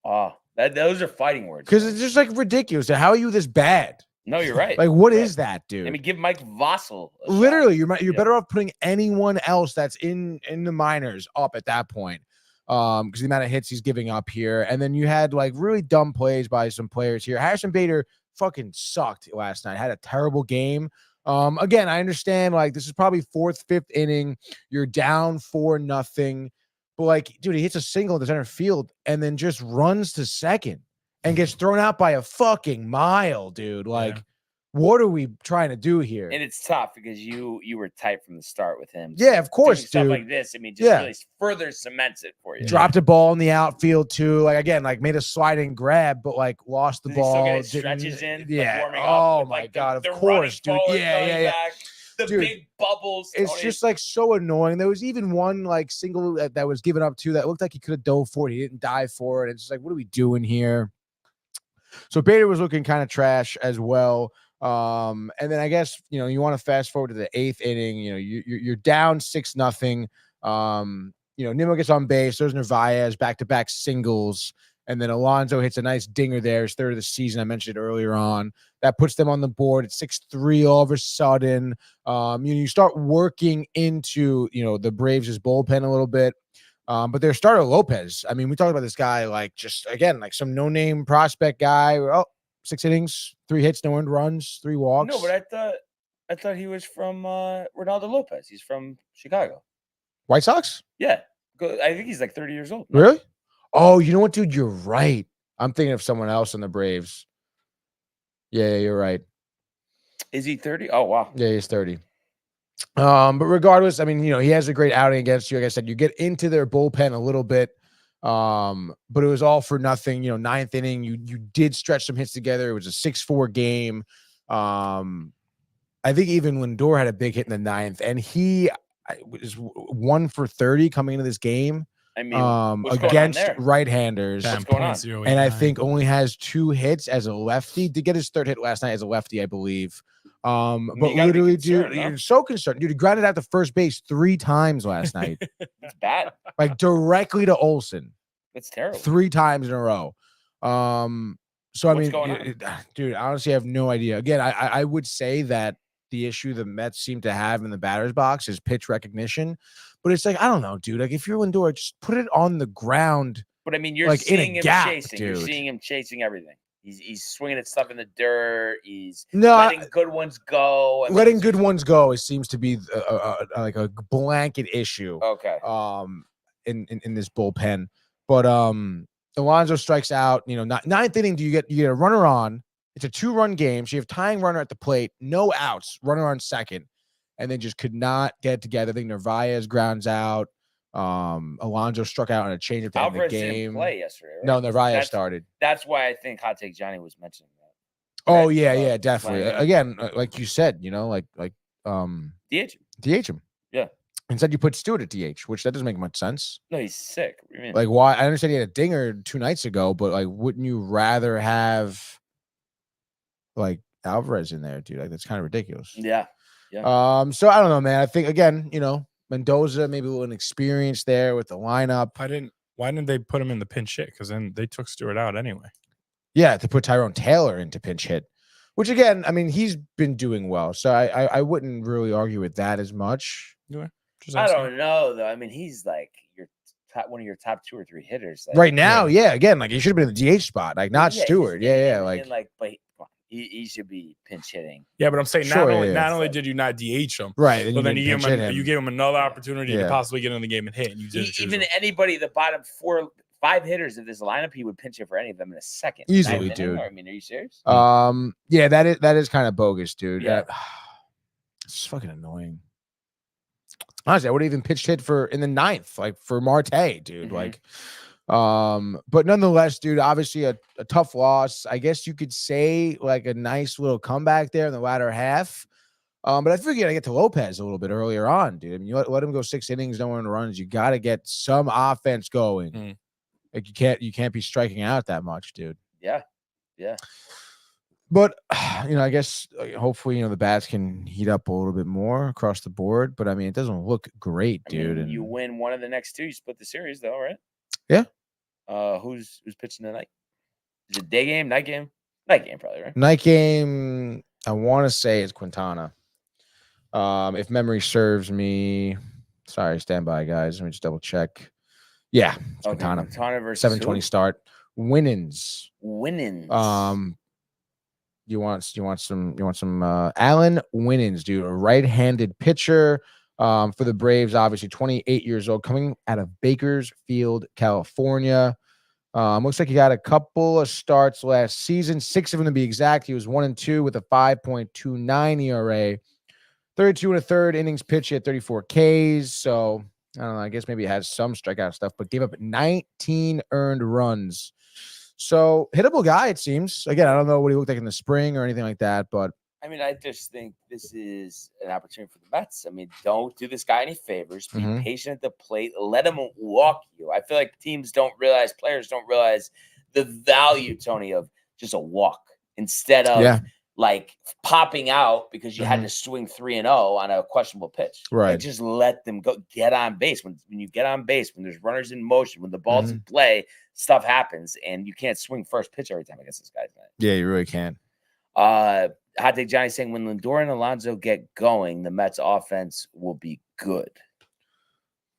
Oh, those are fighting words. Because it's just like ridiculous. How are you this bad? No, you're right. Like, what is that, dude? I mean, give Mike Vossel. Literally, you're better off putting anyone else that's in the minors up at that point. Because the amount of hits he's giving up here. And then you had like really dumb plays by some players here. Harrison Bader fucking sucked last night. Had a terrible game. Again, I understand like this is probably 4th, 5th inning. You're down 4-0. But like, dude, he hits a single in the center field and then just runs to second and gets thrown out by a fucking mile, dude. Like, what are we trying to do here? And it's tough because you were tight from the start with him. Yeah, of course, stuff dude. like this, I mean, just really further cements it for you. Dropped a ball in the outfield too. Like again, like made a sliding grab, but like lost the Did he ball. still get his stretches in? Yeah. Warming up Oh with, my like, god. the Of course, dude. running forward, Yeah. back, the Dude, big bubbles. It's just like so annoying. There was even one like single that was given up to that looked like he could have dove for it. He didn't dive for it. It's just like, what are we doing here? So Bader was looking kind of trash as well. And then I guess you want to fast forward to the 8th inning. You're down 6-0. Nimmo gets on base. There's Narvaez back-to-back singles, and then Alonso hits a nice dinger there. His 3rd of the season. I mentioned it earlier on. That puts them on the board at 6-3 all of a sudden. You start working into the Braves' bullpen a little bit. But their starter Lopez. I mean, we talked about this guy like just again like some no-name prospect guy. Oh, 6 innings, 3 hits, no earned runs, 3 walks. No, but I thought he was from Ronaldo Lopez. He's from Chicago. White Sox? Yeah. I think he's like 30 years old. No? Really? Oh, you know what, dude? You're right. I'm thinking of someone else in the Braves. Yeah, you're right. Is he 30? Oh, wow. Yeah, he's 30. But regardless, I mean, he has a great outing against you. Like I said, you get into their bullpen a little bit. But it was all for nothing. 9th inning, you did stretch some hits together. It was a 6-4 game. I think even Lindor had a big hit in the 9th, and he was 1 for 30 coming into this game. I mean, against right-handers, what's going on? And I think only has 2 hits as a lefty. Did get his 3rd hit last night as a lefty, I believe. But literally, dude, you're so concerned. Dude, he grounded out to first base 3 times last night. That's bad. Like directly to Olsen. That's terrible. 3 times in a row. So I mean, dude, honestly, I have no idea. Again, I would say that the issue the Mets seem to have in the batter's box is pitch recognition. But it's like, I don't know, dude. Like if you're Lindor, just put it on the ground. But I mean, you're like seeing him gap, chasing. Dude. You're seeing him chasing everything. He's swinging at stuff in the dirt. He's No, letting good ones go. Letting good ones go. It seems to be like a blanket issue. Okay. In this bullpen, but Alonso strikes out. 9th inning, you get a runner on. It's a 2-run game. So you have tying runner at the plate, no outs, runner on second, and then just could not get it together. I think Narvaez grounds out. Alonso struck out on a changeup to end the game. Didn't play yesterday, right? No, Narvaez started. That's why I think Hot Take Johnny was mentioning that. Oh yeah, definitely. Again, like you said, DH him. Yeah. Instead, you put Stewart at DH, which that doesn't make much sense. No, he's sick. What do you mean? Like, why? I understand he had a dinger 2 nights ago, but like, wouldn't you rather have like Alvarez in there, dude? Like, that's kind of ridiculous. Yeah. So I don't know, man. I think again, Mendoza maybe a little inexperienced there with the lineup. Why didn't they put him in the pinch hit? Because then they took Stewart out anyway. Yeah, to put Tyrone Taylor into pinch hit, which again, I mean, he's been doing well, so I wouldn't really argue with that as much. I don't know though. I mean, he's like one of your top 2 or 3 hitters right now. Yeah, again, like he should have been in the DH spot, like not Stewart. But he should be pinch hitting. Yeah, but I'm saying not only did you not DH him, right? But then you gave him another opportunity to possibly get in the game and hit. And you did even anybody the bottom 4-5 hitters of this lineup, he would pinch hit for any of them in a second. Easily, dude. I mean, are you serious? Yeah, that is kind of bogus, dude. Yeah. It's fucking annoying. Honestly, I would have even pitched hit in the 9th, like for Marte, dude. Mm-hmm. But nonetheless, dude, obviously a tough loss. I guess you could say like a nice little comeback there in the latter half. But I figured I get to Lopez a little bit earlier on, dude. I mean, you let him go 6 innings, no earned runs. You got to get some offense going. Like you can't be striking out that much, dude. Yeah. But I guess hopefully the bats can heat up a little bit more across the board. But I mean, it doesn't look great, dude. And you win one of the next 2, you split the series, though, right? Yeah. Who's pitching tonight? Is it day game, night game? Night game, probably, right? Night game. I want to say it's Quintana. If memory serves me, sorry, stand by, guys. Let me just double check. Yeah, it's Quintana. Quintana versus 7:20 start. Winnings. You want some Allen Winans, dude, a right-handed pitcher for the Braves, obviously 28 years old, coming out of Bakersfield, California. Looks like he got a couple of starts last season, 6 of them to be exact. He was 1-2 with a 5.29 ERA, 32 and a third innings pitched at 34 Ks. So I don't know. I guess maybe it has some strikeout stuff, but gave up 19 earned runs. So hittable guy, it seems. Again, I don't know what he looked like in the spring or anything like that, but I mean, I just think this is an opportunity for the Mets. I mean, don't do this guy any favors. Be patient at the plate. Let him walk you. I feel like players don't realize the value, Tony, of just a walk instead of like popping out because you had to swing 3-0 on a questionable pitch. Right. Like, just let them go. Get on base. When you get on base, when there's runners in motion, when the ball's in play, stuff happens, and you can't swing first pitch every time against this guy's man. Yeah, you really can't. Hot Take Johnny saying when Lindor and Alonso get going, the Mets offense will be good.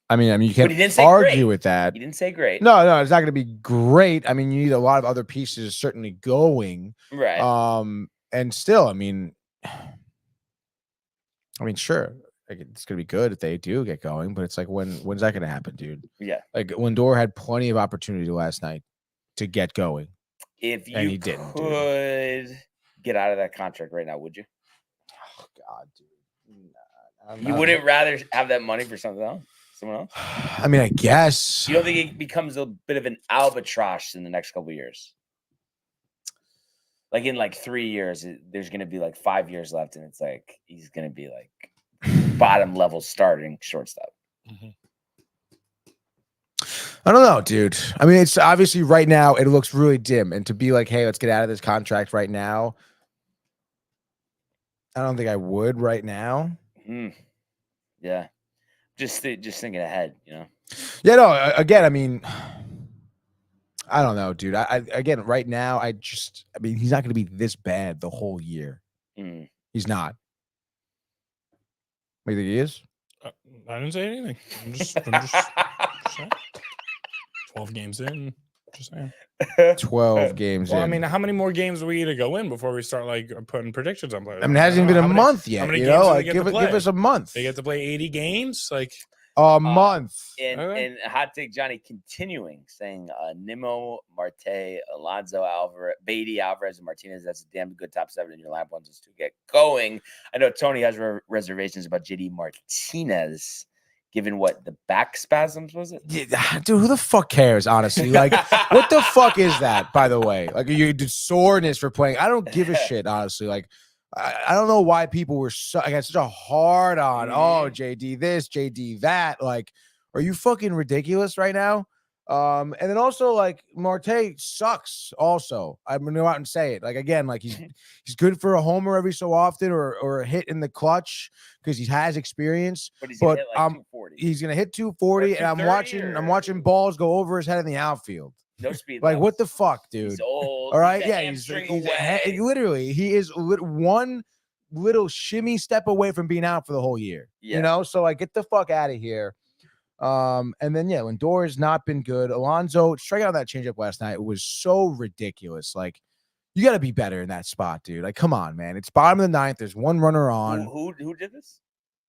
I mean, you can't argue with that. He didn't say great. No, it's not going to be great. I mean, you need a lot of other pieces certainly going. Right. And still, I mean, sure, like it's going to be good if they do get going, but it's like when's that going to happen, dude? Yeah. Like Lindor had plenty of opportunity last night to get going. If you could get out of that contract right now, would you? Oh God, dude. You wouldn't rather have that money for something else? Someone else? I mean, I guess. You don't think it becomes a bit of an albatross in the next couple of years? Like in like 3 years, there's going to be like 5 years left, and it's like he's going to be like bottom level starting shortstop. I don't know, dude. I mean, it's obviously right now it looks really dim, and to be like, hey, let's get out of this contract right now. I don't think I would right now. Yeah. Just thinking ahead, you know. Yeah, no. Again, I mean, I don't know, dude. I again, right now, I mean, he's not going to be this bad the whole year. He's not. What do you think he is? I didn't say anything. I'm just 12 games in. Just saying. 12 games in. I mean, how many more games do we need to go in before we start like putting predictions on players? I mean, it hasn't even been a month yet. You know, like give us a month. They get to play 80 games, like a month. And Hot Take Johnny continuing saying Nimmo, Marte, Alonso, Alvarez, Beatty, Alvarez, and Martinez. That's a damn good top 7 in your lineup ones to get going. I know Tony has reservations about JD Martinez. Given what the back spasms was it? Yeah, dude, who the fuck cares? Honestly, like, what the fuck is that? By the way, like, you did soreness for playing. I don't give a shit. Honestly, like, I don't know why people were such a hard on. Oh, JD this, JD that. Like, are you fucking ridiculous right now? And then also, like, Marte sucks. Also, I'm gonna go out and say it. Like, again, like he's good for a homer every so often or a hit in the clutch because he has experience. But he's gonna hit like 240. He's gonna hit 240, and I'm watching balls go over his head in the outfield. No speed. Like, what the fuck, dude? He's old. All right, he's literally he is one little shimmy step away from being out for the whole year. Yeah. You know, so like, get the fuck out of here. And then Lindor has not been good. Alonso striking out that changeup last night was so ridiculous. Like, you got to be better in that spot, dude. Like, come on, man. It's bottom of the 9th. There's one runner on. Who did this?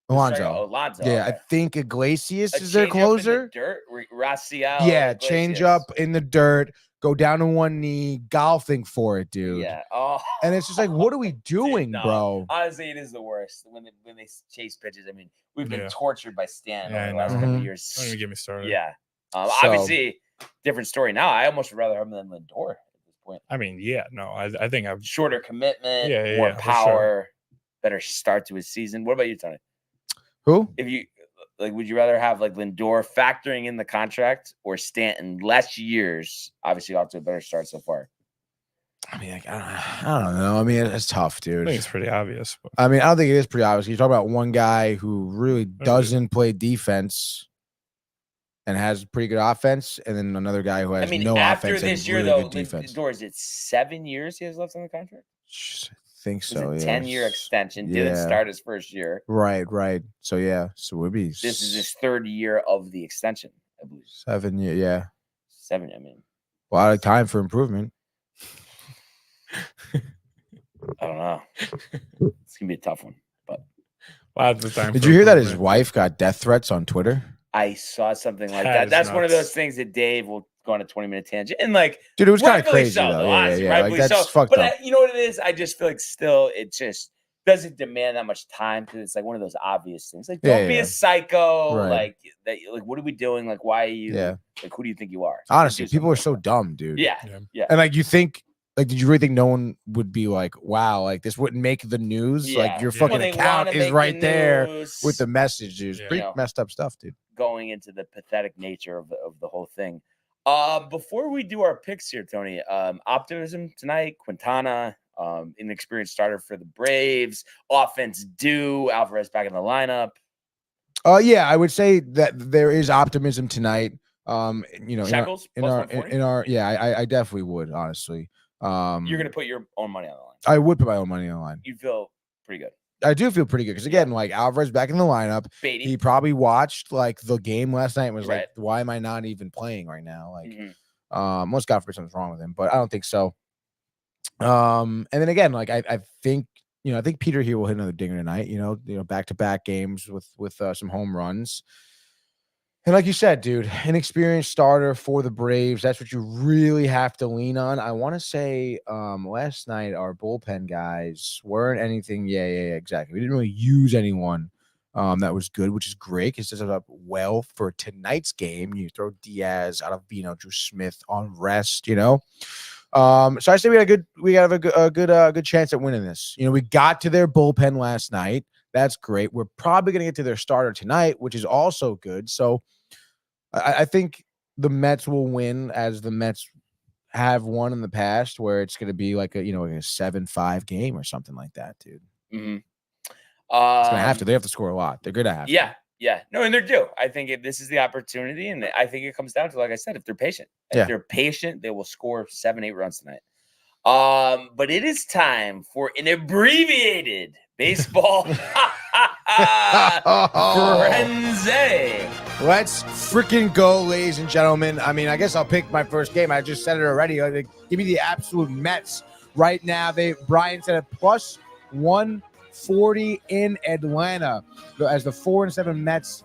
Alonso. Alonso. Yeah, okay. I think Iglesias is their closer. Dirt, Raciel. Yeah, change up in the dirt. Go down to one knee, golfing for it, dude. Yeah. Oh. And it's just like, what are we doing, bro? Honestly, it is the worst when they chase pitches. I mean, we've been tortured by Stan over the last couple of years. Don't even get me started. Yeah. Obviously, different story now. I almost would rather have him than Lindor at this point. I mean, yeah, no, I think I've shorter commitment, more power, better start to his season. What about you, Tony? Who? If you like, would you rather have like Lindor factoring in the contract or Stanton less years? Obviously, off to a better start so far. I mean, like, I don't know. I mean, it's tough, dude. I think it's pretty obvious. But. I mean, I don't think it is pretty obvious. You're talking about one guy who really doesn't play defense and has pretty good offense, and then another guy who has no after offense this and year, really though, good defense. Lindor, is it 7 years he has left on the contract? I think so. It's a 10-year extension. Didn't start his first year. Right. So so it would be. This is his 3rd year of the extension, I believe. 7 years. Yeah. 7. I mean, a lot of time for improvement. I don't know. It's gonna be a tough one. But Lots of time. Did for you hear that his improvement. wife got death threats on Twitter? I saw something like That that. is That's one of nuts. those things that Dave will go on a 20-minute tangent. And like, Dude, it was kind of rightfully crazy so, though. though. Yeah, Honestly, yeah. Like rightfully that's so. fucked But up. you know what it is? I just feel like still it just doesn't demand that much time because it's like one of those obvious things. Like, don't be a psycho. Right. Like, what are we doing? Like, why are you? Yeah. Like, who do you think you are? Honestly, Do people are something so dumb, dude. Yeah. Yeah. Yeah. And like, you think, like, did you really think no one would be like, wow, like this wouldn't make the news? Like, your Yeah. fucking Well, they account wanna is make right the there news, with the messages. Yeah. Pretty You know. messed up stuff, dude. going into the pathetic nature of the whole thing. Before we do our picks here, Tony, optimism tonight, Quintana, inexperienced starter for the Braves, offense due, Alvarez back in the lineup. Yeah, I would say that there is optimism tonight. You know, Shekels, in plus our 140? yeah, I definitely would, honestly. You're gonna put your own money on the line. I would put my own money on the line. You feel pretty good. I do feel pretty good because again, like Alvarez back in the lineup. Beatty. He probably watched like the game last night and was Right. like, why am I not even playing right now? Like, Mhm. most God forbid something's wrong with him, but I don't think so. And then again, like I think, you know, I think Peter here will hit another dinger tonight, you know, back-to-back games with some home runs. And like you said, dude, inexperienced starter for the Braves. That's what you really have to lean on. I want to say last night our bullpen guys weren't anything. Yeah, exactly. We didn't really use anyone that was good, which is great because it sets up well for tonight's game. You throw Diaz, Ottavino, Drew Smith on rest, you know. So I say we have a good chance at winning this. You know, we got to their bullpen last night. That's great. We're probably going to get to their starter tonight, which is also good. So I think the Mets will win as the Mets have won in the past, where it's going to be like a 7-5 game or something like that, dude. Mm-hmm. It's going to have to. They have to score a lot. They're going to have to. Yeah. No, and they're due. I think this is the opportunity, and I think it comes down to, like I said, if they're patient. If they're patient, they will score 7-8 runs tonight. But it is time for an abbreviated baseball frenzy. Let's freaking go, ladies and gentlemen. I mean, I guess I'll pick my first game. I just said it already. Give me the absolute Mets right now. Brian said it plus 140 in Atlanta as the 4-7 Mets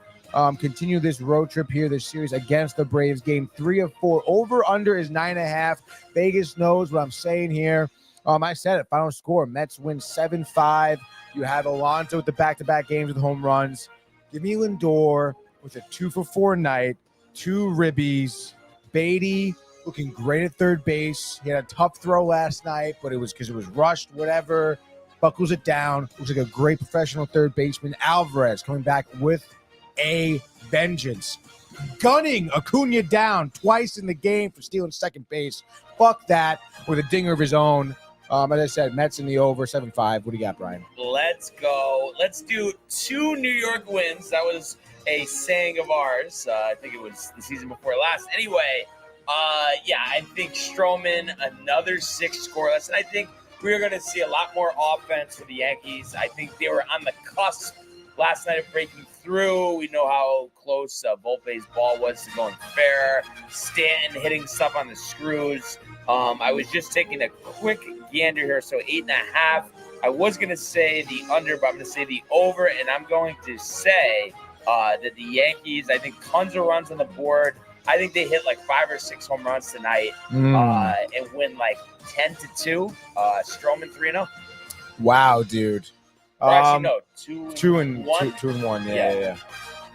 continue this road trip here, this series against the Braves. Game 3 of 4. Over under is 9.5. Vegas knows what I'm saying here. I said it. Final score: Mets win 7-5. You have Alonso with the back-to-back games with home runs. Give me Lindor with a 2-for-4 night, 2 ribbies. Beatty looking great at third base. He had a tough throw last night, but it was because it was rushed. Whatever. Buckles it down. Looks like a great professional third baseman. Alvarez coming back with a vengeance, gunning Acuna down twice in the game for stealing second base. Fuck that, with a dinger of his own. As I said, Mets in the over 7-5. What do you got, Brian? Let's go. Let's do 2 New York wins. That was a saying of ours. I think it was the season before last. Anyway, I think Stroman, another 6 scoreless. And I think we're going to see a lot more offense for the Yankees. I think they were on the cusp last night of breaking through. We know how close Volpe's ball was to going fair. Stanton hitting stuff on the screws. I was just taking a quick gander here, so 8.5. I was going to say the under, but I'm going to say the over, and I'm going to say that the Yankees, I think tons of runs on the board. I think they hit like 5 or 6 home runs tonight and win like 10-2. Stroman 3-0. Wow, dude. Or actually, no, 2-1. 2-1. Yeah.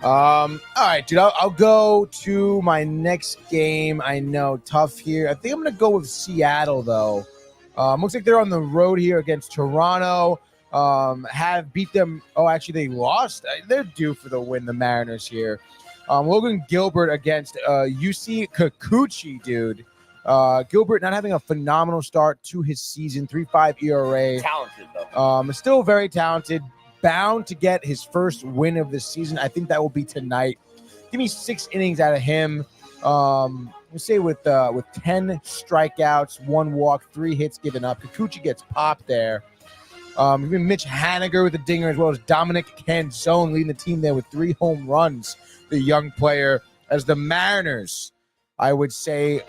All right, dude. I'll go to my next game. I know, tough here. I think I'm going to go with Seattle, though. Looks like they're on the road here against Toronto. Have beat them. Oh, actually, they lost. They're due for the win, the Mariners here. Logan Gilbert against UC Kikuchi, dude. Gilbert not having a phenomenal start to his season. 3.5 ERA. Talented, though. Still very talented. Bound to get his first win of the season. I think that will be tonight. Give me 6 innings out of him. Let's say with 10 strikeouts, 1 walk, 3 hits given up. Kikuchi gets popped there. Even Mitch Haniger with a dinger, as well as Dominic Canzone leading the team there with 3 home runs. The young player, as the Mariners, I would say,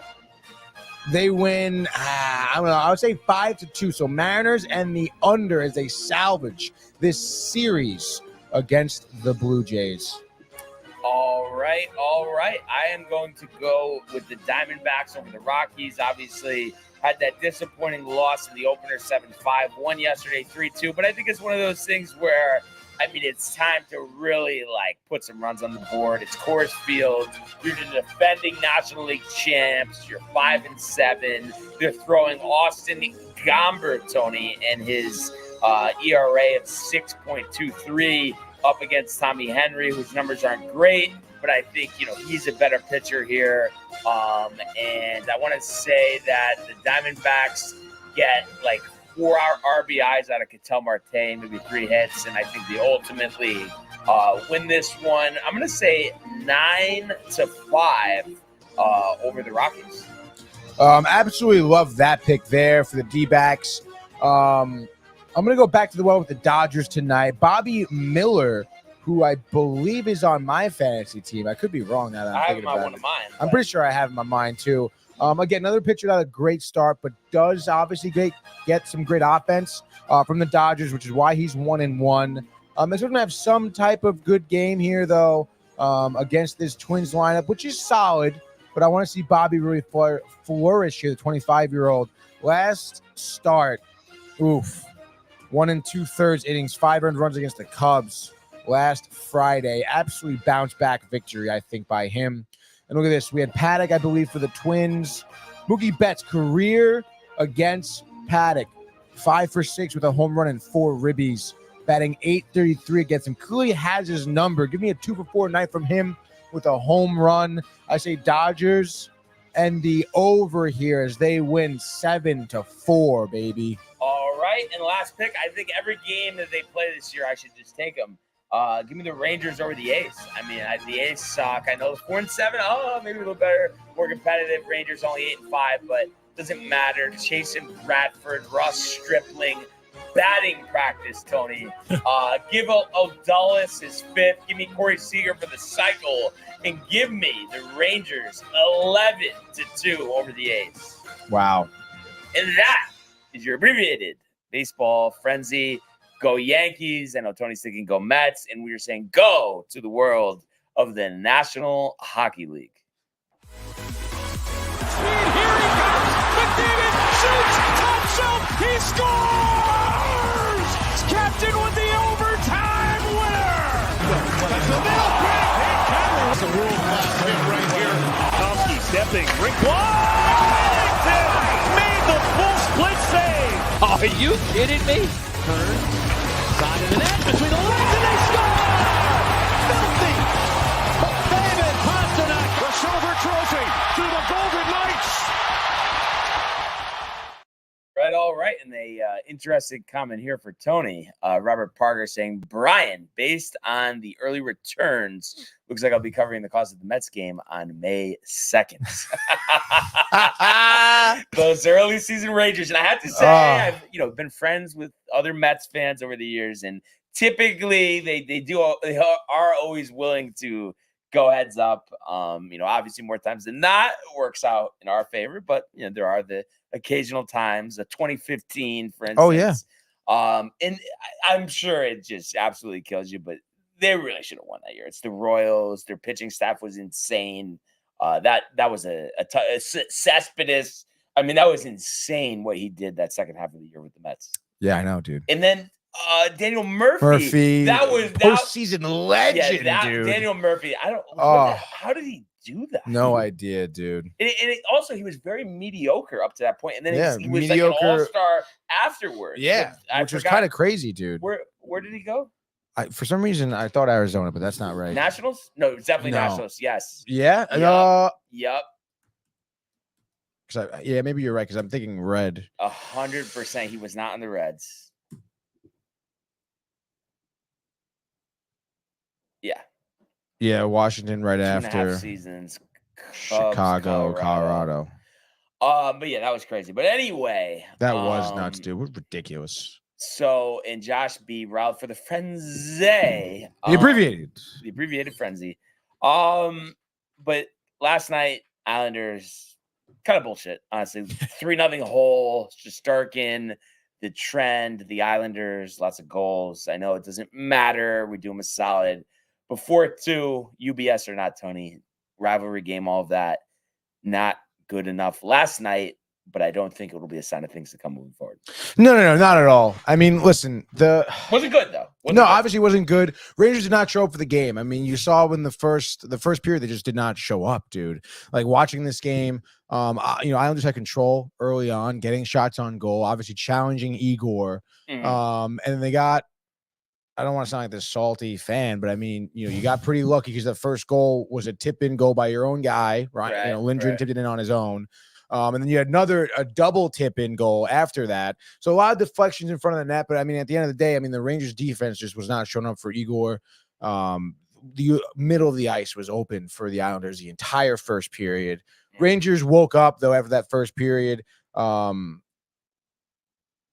They win, I don't know, I would say 5-2. So Mariners and the under as they salvage this series against the Blue Jays. All right. I am going to go with the Diamondbacks over the Rockies. Obviously, had that disappointing loss in the opener 7-5, won yesterday 3-2. But I think it's one of those things where, I mean, it's time to really put some runs on the board. It's Coors Field. You're the defending National League champs. You're 5-7. They're throwing Austin Gomber, Tony, and his ERA of 6.23 up against Tommy Henry, whose numbers aren't great, but I think, he's a better pitcher here. And I want to say that the Diamondbacks get 4 RBIs out of Ketel Marte, maybe 3 hits, and I think they ultimately win this one. I'm going to say 9-5 over the Rockies. Absolutely love that pick there for the D-backs. I'm going to go back to the well with the Dodgers tonight. Bobby Miller, who I believe is on my fantasy team. I could be wrong now that I'm thinking about it. One of mine. I'm pretty sure I have him on mine too. Again, another pitcher that had a great start, but does obviously get some great offense from the Dodgers, which is why he's 1-1. They're going to have some type of good game here, though, against this Twins lineup, which is solid. But I want to see Bobby really flourish here, the 25-year-old. Last start, 1 2/3 innings, 5 earned runs against the Cubs last Friday. Absolutely bounce back victory, I think, by him. And look at this. We had Paddock, I believe, for the Twins. Mookie Betts' career against Paddock, 5 for 6 with a home run and 4 ribbies, batting .833 against him. Clearly has his number. Give me a 2 for 4 night from him with a home run. I say Dodgers and the over here as they win 7-4, baby. All right, and last pick, I think every game that they play this year, I should just take them. Give me the Rangers over the A's. I mean, the A's suck. I know the 4-7, maybe a little better, more competitive. Rangers only 8-5, but doesn't matter. Chasen Bradford, Russ Stripling, batting practice, Tony. Give O'Dulles his 5th. Give me Corey Seager for the cycle, and give me the Rangers 11-2 over the A's. Wow. And that is your abbreviated baseball frenzy. Go Yankees. I know Tony's thinking go Mets, and we are saying go to the world of the National Hockey League. Here he comes. McDavid shoots, top shelf, he scores! Captain with the overtime winner. That's the middle quick. That's a world-class hit right here. Tomsky stepping, rink wide. Made the full split save. Are you kidding me? Turns, side of the net, between the legs, and they score! Filthy! David Pastrnak, the silver trophy to the Golden Knights. Right, all right. And the interesting comment here for Tony. Robert Parker saying, Brian, based on the early returns, looks like I'll be covering the cost of the Mets game on May 2nd. Those early season Rangers. And I have to say, I've been friends with other Mets fans over the years, and typically they are always willing to go heads up. Obviously more times than not, it works out in our favor, but there are the occasional times. 2015, for instance. Oh yeah. And I'm sure it just absolutely kills you, but they really should have won that year. It's the Royals. Their pitching staff was insane. That was a Cespedes. I mean, that was insane what he did that second half of the year with the Mets. Yeah, I know, dude. And then Daniel Murphy. That was postseason legend, dude. Daniel Murphy. How did he do that? No idea, dude. And also, he was very mediocre up to that point, and then he was mediocre, like an all-star afterwards. Yeah, which was kind of crazy, dude. Where did he go? For some reason, I thought Arizona, but that's not right. Nationals? No, it's definitely Nationals. Yes. Yeah. Yep. Maybe you're right because I'm thinking red. 100%. He was not on the Reds. Yeah. Yeah, Washington right 2.5 after seasons. Chicago, Colorado. But yeah, that was crazy. But anyway, that was nuts, dude. What ridiculous. So, and Josh B. riled for the frenzy. The abbreviated frenzy. But last night, Islanders kind of bullshit, honestly. 3-0 hole, just darken the trend. The Islanders, lots of goals. I know it doesn't matter. We do them a solid. But 4-2, UBS or not, Tony, rivalry game, all of that, not good enough last night. But I don't think it will be a sign of things to come moving forward. No, not at all. I mean, listen, Wasn't good though. Obviously wasn't good. Rangers did not show up for the game. I mean, you saw when the first period they just did not show up, dude. Like watching this game, Islanders had control early on, getting shots on goal, obviously challenging Igor. And then they got, I don't want to sound like this salty fan, but I mean, you got pretty lucky because the first goal was a tip-in goal by your own guy, right? Lindgren tipped it in on his own. And then you had a double tip-in goal after that. So a lot of deflections in front of the net. But, I mean, at the end of the day, I mean, the Rangers defense just was not showing up for Igor. The middle of the ice was open for the Islanders the entire first period. Rangers woke up, though, after that first period.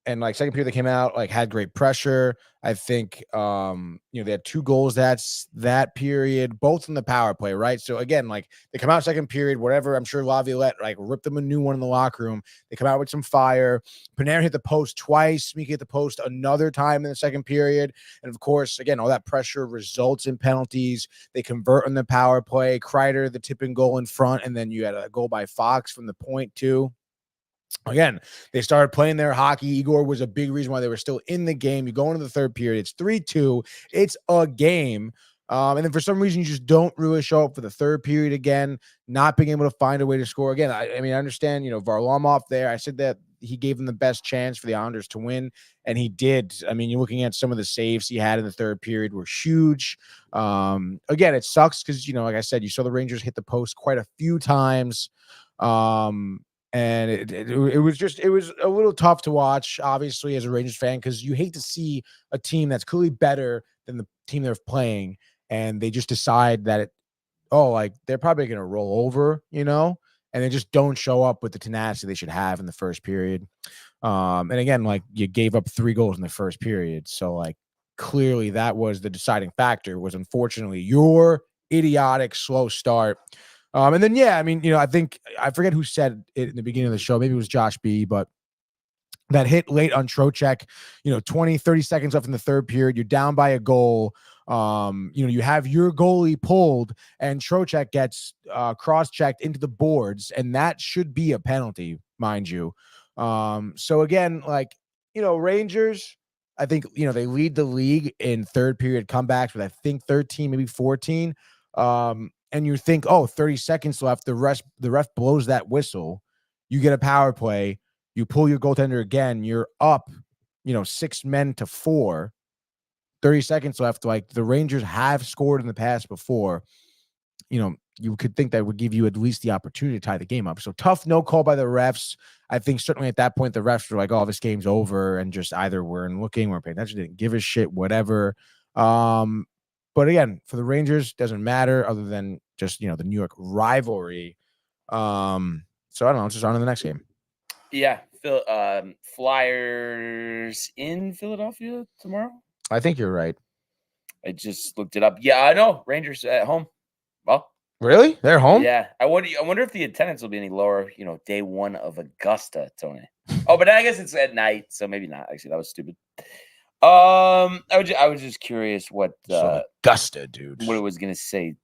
And like second period, they came out, like had great pressure. I think, they had 2 goals that period, both in the power play, right? So again, like they come out second period, whatever. I'm sure Laviolette like ripped them a new one in the locker room. They come out with some fire. Panarin hit the post twice. Smiki hit the post another time in the second period. And of course, again, all that pressure results in penalties. They convert on the power play. Kreider, the tipping goal in front, and then you had a goal by Fox from the point too. Again, they started playing their hockey. Igor was a big reason why they were still in the game. You go into the third period, it's 3-2. It's a game. And then for some reason, you just don't really show up for the third period again, not being able to find a way to score. Again, I mean, I understand, Varlamov there. I said that he gave them the best chance for the Islanders to win, and he did. I mean, you're looking at some of the saves he had in the third period were huge. Again, it sucks because, like I said, you saw the Rangers hit the post quite a few times. And it was a little tough to watch, obviously, as a Rangers fan, because you hate to see a team that's clearly better than the team they're playing, and they just decide that they're probably going to roll over, and they just don't show up with the tenacity they should have in the first period. And again, like you gave up 3 goals in the first period, so like clearly that was the deciding factor. Was unfortunately your idiotic slow start. And then, I mean, I think I forget who said it in the beginning of the show. Maybe it was Josh B, but that hit late on Trocheck, 20, 30 seconds left in the third period. You're down by a goal. You have your goalie pulled and Trocheck gets cross-checked into the boards, and that should be a penalty, mind you. So again, like, Rangers, I think, they lead the league in third period comebacks with, I think, 13, maybe 14. And you think, 30 seconds left, the ref blows that whistle, you get a power play, you pull your goaltender again, you're up, 6 men to 4, 30 seconds left. Like the Rangers have scored in the past before, you could think that would give you at least the opportunity to tie the game up. So tough no call by the refs. I think certainly at that point, the refs were like, this game's over, and just either weren't looking, weren't paying attention, didn't give a shit, whatever. But again, for the Rangers, doesn't matter other than just, the New York rivalry. So I don't know. It's just on to the next game. Yeah. Flyers in Philadelphia tomorrow. I think you're right. I just looked it up. Yeah, I know. Rangers at home. Well, really? They're home? Yeah. I wonder if the attendance will be any lower, day 1 of Augusta, Tony. But I guess it's at night, so maybe not. Actually, that was stupid. I was just curious what Augusta, dude. What it was gonna say.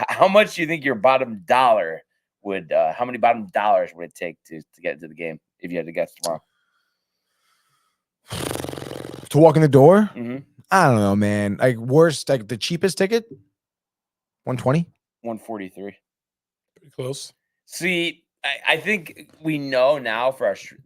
How much do you think your bottom dollar would? How many bottom dollars would it take to get into the game if you had to guess tomorrow? To walk in the door? Mm-hmm. I don't know, man. Like worst, like the cheapest ticket, 120, 143. Pretty close. See, I think we know now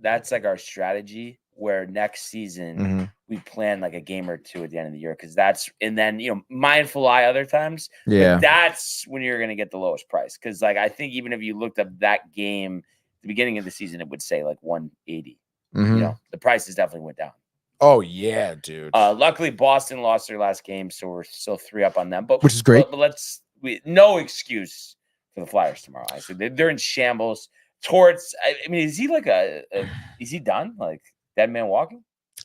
that's like our strategy. Where next season we plan like a game or 2 at the end of the year, because and then mindful eye other times. Yeah, that's when you're gonna get the lowest price. Because like I think even if you looked up that game at the beginning of the season, it would say like 180. The prices definitely went down. Oh yeah, dude. Luckily Boston lost their last game, so we're still 3 up on them. But which is great. But no excuse for the Flyers tomorrow. I said they're in shambles. Torts. I mean, is he like is he done? Like dead man walking?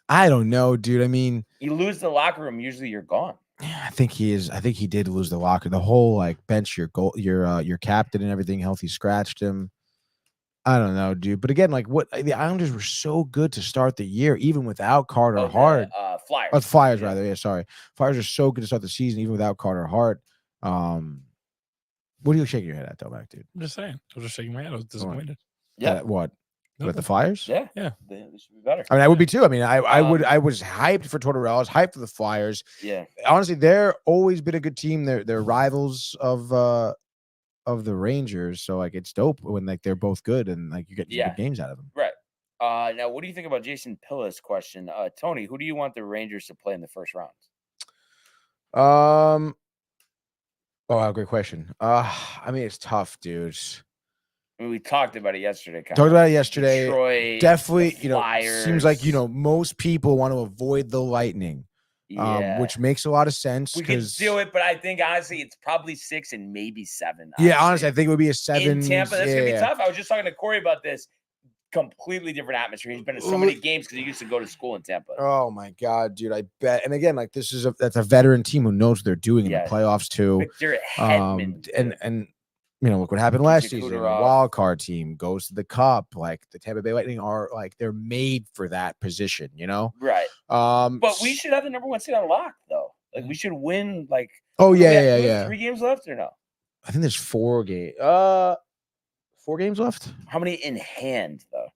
I don't know, dude. I mean, you lose the locker room, usually you're gone. Yeah, I think he is. I think he did lose the locker. The whole like bench, your captain and everything. Healthy scratched him. I don't know, dude. But again, like the Islanders were so good to start the year, even without Carter Hart. Flyers. Oh, the Flyers, rather. Yeah, sorry. Flyers are so good to start the season, even without Carter Hart. What are you shaking your head at, though, Mac, dude? I'm just saying. I was just shaking my head. I was disappointed. Yeah. What? With the Nothing. Flyers? Yeah. Yeah. They should be better. I mean, I would be too. I mean, I was hyped for Tortorella. I was hyped for the Flyers. Yeah. Honestly, they're always been a good team. They're rivals of the Rangers. So like it's dope when like they're both good and like you get good games out of them. Right. Now what do you think about Jason Pillis' question? Tony, who do you want the Rangers to play in the first round? Great question. I mean, it's tough, dude. I mean, we talked about it yesterday. Talked about it yesterday. Detroit, definitely, Flyers. seems like most people want to avoid the Lightning, which makes a lot of sense. We could do it, but I think honestly, it's probably 6 and maybe 7. Yeah, honestly, I think it would be a 7 in Tampa. That's gonna be tough. I was just talking to Corey about this. Completely different atmosphere. He's been to so many games because he used to go to school in Tampa. Oh my god, dude! I bet. And again, like that's a veteran team who knows what they're doing in the playoffs too. Victor Hedman, and look what happened last season. The wild card team goes to the Cup. Like the Tampa Bay Lightning are like they're made for that position. Right. But we should have the number 1 seed on lock though. Like we should win. Like 3 games left or no? I think there's 4 games. 4 games left. How many in hand though?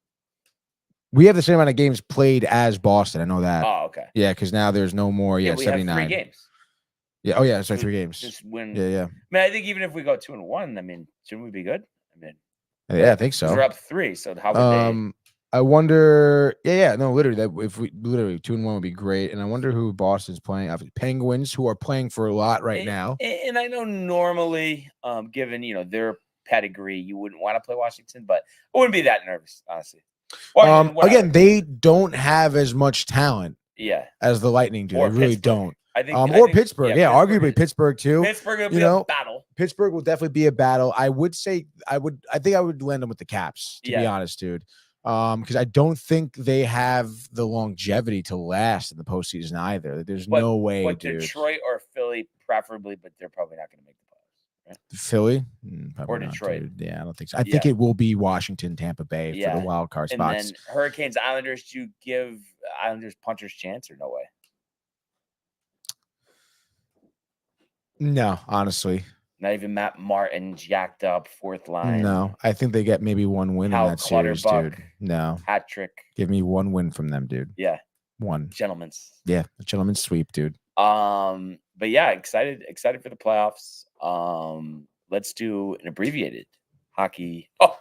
We have the same amount of games played as Boston. I know that. Oh, okay. Yeah, because now there's no more. Yeah, we 79. have 3 games. Yeah. Oh, yeah. Sorry, 3 games. Just win. Yeah. I mean, I think even if we go 2-1, I mean, shouldn't we be good? I mean, yeah, I think so. We're up 3. So how would I wonder. Yeah. No, literally, that if we literally 2-1 would be great. And I wonder who Boston's playing. Penguins, who are playing for a lot right now. And I know normally, given their pedigree, you wouldn't want to play Washington, but I wouldn't be that nervous, honestly. Again, they don't have as much talent, as the Lightning do. They really don't. I think, or Pittsburgh, arguably Pittsburgh too. Pittsburgh will be a battle. Pittsburgh will definitely be a battle. I think I would land them with the Caps, to be honest, dude. Because I don't think they have the longevity to last in the postseason either. There's no way, dude. Detroit or Philly, preferably, but they're probably not going to make the playoffs. Right? Philly or Detroit? Not, yeah, I don't think so. I think it will be Washington, Tampa Bay for the wild card spots. And then Hurricanes, Islanders. Do you give Islanders puncher's chance or no way? No, honestly. Not even Matt Martin jacked up 4th line. No, I think they get maybe 1 win in that series, dude. No. Hat trick. Give me 1 win from them, dude. Yeah. 1. Gentlemen's. Yeah, a gentleman's sweep, dude. But yeah, excited for the playoffs. Let's do an abbreviated hockey. Oh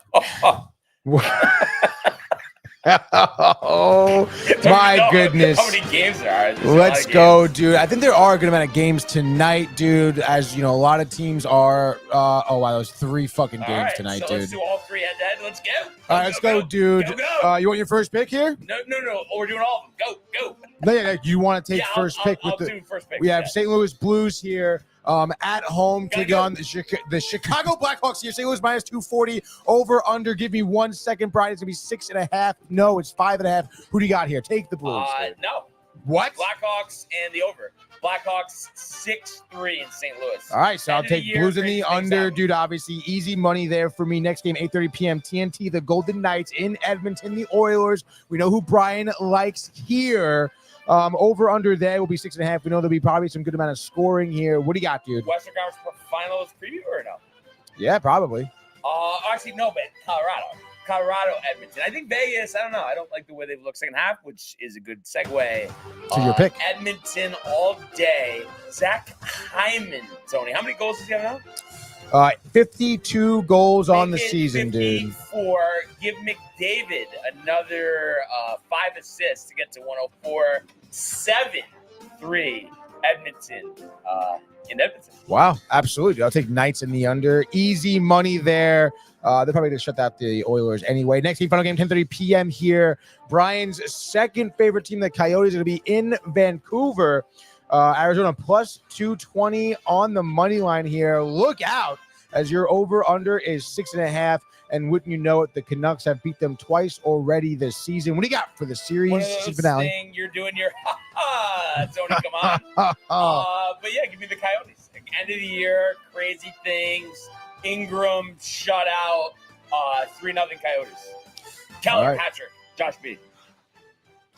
my goodness. How many games there are? Let's go, dude. I think there are a good amount of games tonight, dude. As you know, a lot of teams are there's 3 fucking games tonight, dude. Let's do all 3 head-to-head. Let's go. All right, let's go, dude. Go. You want your first pick here? No. We're doing all of them. Go. No, you want to take first pick I'll do first pick. We have St. Louis Blues here. At home, taking on the Chicago Blackhawks here. St. Louis minus 240. Over under. Give me 1 second, Brian. It's gonna be 6.5. No, it's 5.5. Who do you got here? Take the Blues. No. What? Blackhawks and the over. Blackhawks 6-3 in St. Louis. All right, so I'll take Blues in the under, dude. Obviously, easy money there for me. Next game, 8:30 p.m. TNT. The Golden Knights in Edmonton. The Oilers. We know who Brian likes here. Over under there will be 6.5. We know there'll be probably some good amount of scoring here. What do you got, dude? Western Conference Finals preview or no? Yeah, probably. Actually, no, but Colorado, Edmonton. I think Vegas. I don't know. I don't like the way they've looked second half, which is a good segue to your pick. Edmonton all day. Zach Hyman, Tony. How many goals does he have now? 52 goals on the season, dude. Give McDavid another 5 assists to get to 104. 7-3 Edmonton in Edmonton. Wow, absolutely. I'll take Knights in the under. Easy money there. They're probably going to shut out the Oilers anyway. Next game, final game, 10:30 p.m. here. Brian's second favorite team, the Coyotes, are going to be in Vancouver. Arizona plus 220 on the money line here. Look out, as your over-under is 6.5. And wouldn't you know it, the Canucks have beat them twice already this season. What do you got for the series finale? You're doing your Tony, come on. But yeah, give me the Coyotes. End of the year, crazy things. Ingram shut out. 3-0 Coyotes. Keller, right. Patrick, Josh B.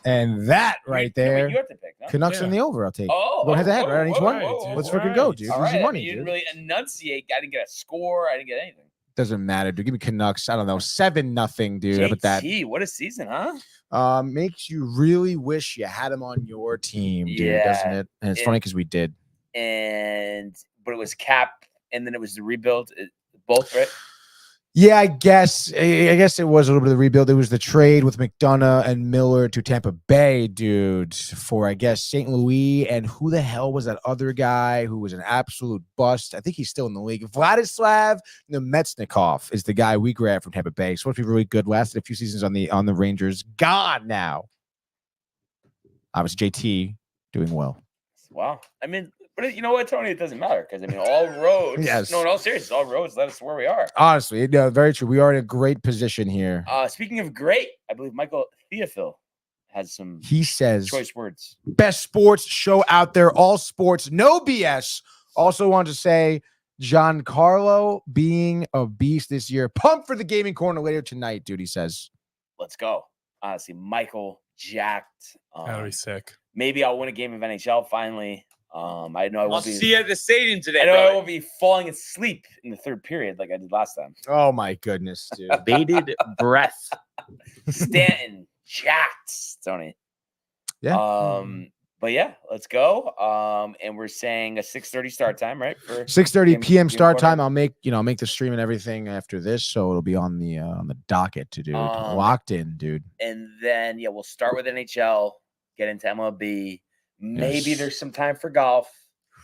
And that right there, You have to pick. No? Canucks in the over. I'll take. Oh, Go head to head, whoa, right on each whoa, one. whoa, whoa, Let's whoa. freaking go, dude. All Easy right, money, you dude. didn't really enunciate. I didn't get a score. I didn't get anything. Doesn't matter, dude. Give me Canucks. I don't know, 7-0, dude. How about that? JT, what a season, huh? Makes you really wish you had him on your team, dude, Yeah. doesn't it? And it's funny because we did. But it was Cap, and then it was the rebuild. Both, right? Yeah, I guess it was a little bit of the rebuild. It was the trade with McDonough and Miller to Tampa Bay, dude, for I guess St. Louis. And who the hell was that other guy who was an absolute bust? I think he's still in the league. Vladislav Nemetsnikov is the guy we grabbed from Tampa Bay. Supposed to be really good. Lasted a few seasons on the Rangers. Gone now. Obviously, JT doing well. Wow. I mean, but you know what, Tony? It doesn't matter because I mean, all roads. Yes. No, in all seriousness, all roads led us to where we are. Honestly, very true. We are in a great position here. Speaking of great, I believe Michael Theophil has some He says choice words. best sports show out there, all sports, no BS. Also wanted to say Giancarlo being a beast this year. Pumped for the gaming corner later tonight, dude, he says. Let's go. Honestly, Michael jacked. That'll be sick. Maybe I'll win a game of NHL finally. I know I I'll won't be. see you at the stadium today. I know I brother. won't be falling asleep in the third period like I did last time. Oh my goodness, dude. Bated breath. Stanton jacked, Tony. Yeah. But yeah, let's go. And we're saying a 6:30 start time, right? For 6:30 p.m. start quarter. time. I'll make the stream and everything after this, so it'll be on the docket to dude. Locked in, dude. And then we'll start with NHL, get into MLB. Maybe Yes. there's some time for golf,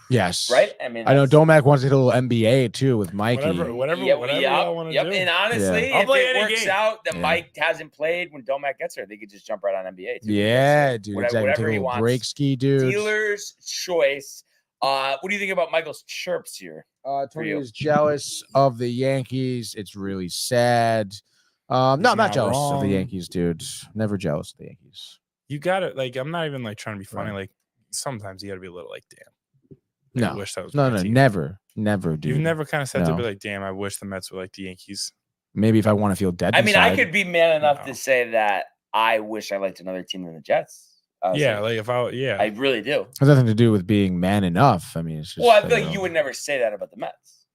Yes. right? I mean, I know Domac wants to hit a little NBA too with Mikey. Whatever y'all want to do. And honestly, I'll if play it any works game. out that Yeah. Mike hasn't played when Domac gets there, they could just jump right on NBA too. Yeah, So dude. whatever, Exactly. whatever Take he a little wants. break ski, dude. Dealer's choice. What do you think about Michael's chirps here? Tony you. is jealous of the Yankees. It's really sad. No, I'm not not jealous of the wrong. Yankees, dude. Never jealous of the Yankees. You got it. Like, I'm not even like trying to be funny. Right. Like, sometimes you got to be a little like, damn. No, I wish that was no, my team. never, dude. You've never kind of said to No. be like, damn, I wish the Mets were like the Yankees. Maybe if I want to feel dead. I mean, I inside. could be man enough No. to say that I wish I liked another team than the Jets. Yeah, like if I, yeah. I really do. It has nothing to do with being man enough. I mean, it's just. Well, I feel like you would never say that about the Mets.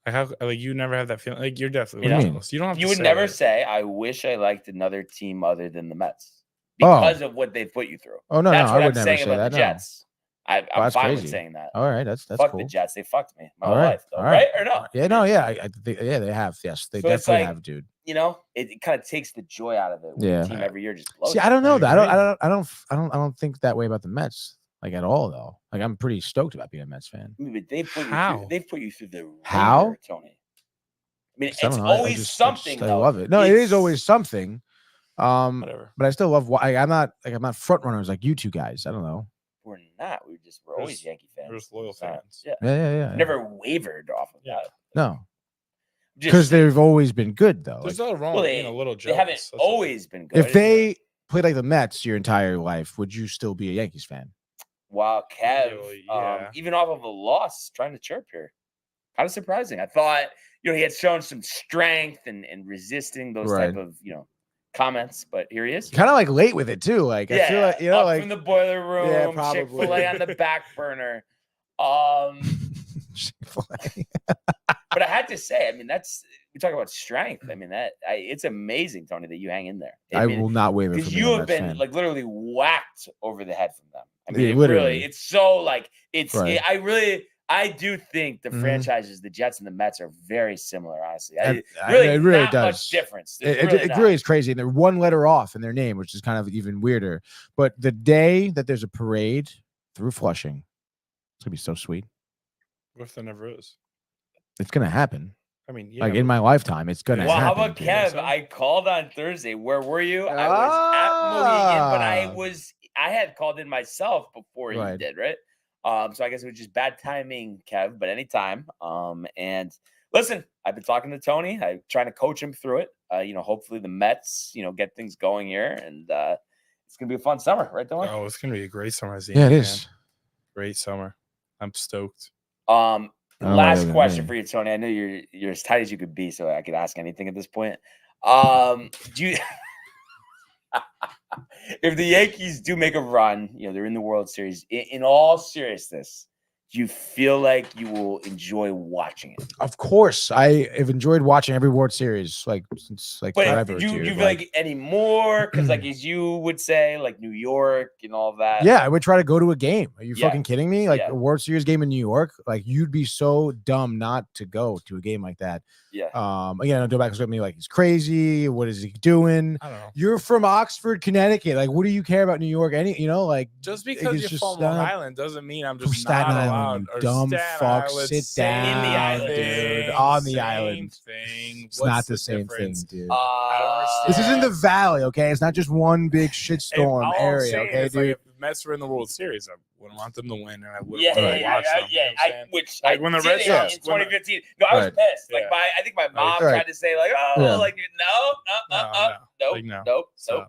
Like how, like you never have that feeling. Like you're definitely You know? jealous. You don't have. You to would say never that. say, "I wish I liked another team other than the Mets," Oh. because of what they've put you through. Oh no, That's no, what I I'm would never saying say about that. the No. Jets. I'm that's fine crazy. with saying that. All right, that's Fuck cool. the Jets. They fucked me my All whole right, life, though, all right right. or no? Yeah, no, yeah, yeah, they have. Yes, they So it's definitely like- have, dude. You know, it kind of takes the joy out of it. When Yeah. the team every year just blows. See, it. I don't know that. agree. I don't think that way about the Mets, like at all, though. Like I'm pretty stoked about being a Mets fan. I mean, but they've put you How? through. They've put you through the How? ringer, Tony. I mean, I it's don't know, I always just- something. I though. love it. No, it is It's- always something. Whatever. But I still love. I'm not front runners like you two guys. I don't know. We're not. We're always just- Yankee fans. we're just loyal It's not- fans. Yeah. Yeah. Never wavered off of Yeah. that. No, Just- because they've always been good though. There's Like, nothing wrong well, with they, being a little they jealous. haven't That's all. always been good. if they played like the Mets your entire life, would you still be a Yankees fan? Wow, Kev, Yeah. even off of a loss, trying to chirp here. Kind of surprising. I thought, he had shown some strength and resisting those Right. type of, comments, but here he is. Kind of like late with it too. Like I feel like up like from the boiler room, probably. Chick-fil-A on the back burner. Chick-fil-A. But I had to say, I mean, we talk about strength. I mean, it's amazing, Tony, that you hang in there. I will not waver because from you being a have Mets been fan. like literally whacked over the head from them. I Yeah, mean, literally. it's so like it's. Right. I do think the Mhm. franchises, the Jets and the Mets, are very similar. Honestly, it really does. not much difference. There's It really not. really is crazy. And they're one letter off in their name, which is kind of even weirder. But the day that there's a parade through Flushing, it's gonna be so sweet. What if there never is? It's gonna happen. I mean, yeah, Like in my lifetime, it's gonna Well, how happen. about dude. Kev? So? I called on Thursday. Where were you? I was at Mohegan, but I had called in myself before you Right. did, right? So I guess it was just bad timing, Kev, but anytime. And listen, I've been talking to Tony. I'm trying to coach him through it. Hopefully the Mets, get things going here, and it's gonna be a fun summer, right, Tony? Oh, it's gonna be a great summer. As a Yeah, it Yankee is. fan. Great summer. I'm stoked. Last question for you, Tony. I know you're as tight as you could be, so I could ask anything at this point. Do you if the Yankees do make a run, they're in the World Series, in all seriousness, do you feel like you will enjoy watching it? Of course. I have enjoyed watching every World Series since forever. Do you feel like any more? Because as you would say, like New York and all that. Yeah, I would try to go to a game. Are you Yeah. fucking kidding me? Like Yeah. a World Series game in New York? Like you'd be so dumb not to go to a game like that. Yeah. Again, Joe Back was with me like he's crazy. What is he doing? I don't know. You're from Oxford, Connecticut. Like, what do you care about New York? Just because you're from Long Island doesn't mean I'm just Staten not Island, allowed. you Or dumb Staten fuck. Island, Sit same down, In the island, dude. thing, On the same island. thing. It's What's not the same difference? thing, dude. I don't understand. This isn't the Valley, okay? It's not just one big All shitstorm I'm area, saying okay, is, like, dude? if the Mets were in the World Series, I wouldn't want them to win, and I wouldn't Yeah, want yeah, to yeah, watch them. You know what I'm saying? which Like, I when the did Red it Sox- in when the- 2015. No, I was Right. pissed. Like, Yeah. I think my mom Right. tried to say, like, oh, Yeah. like, nope, Like, no. nope. So-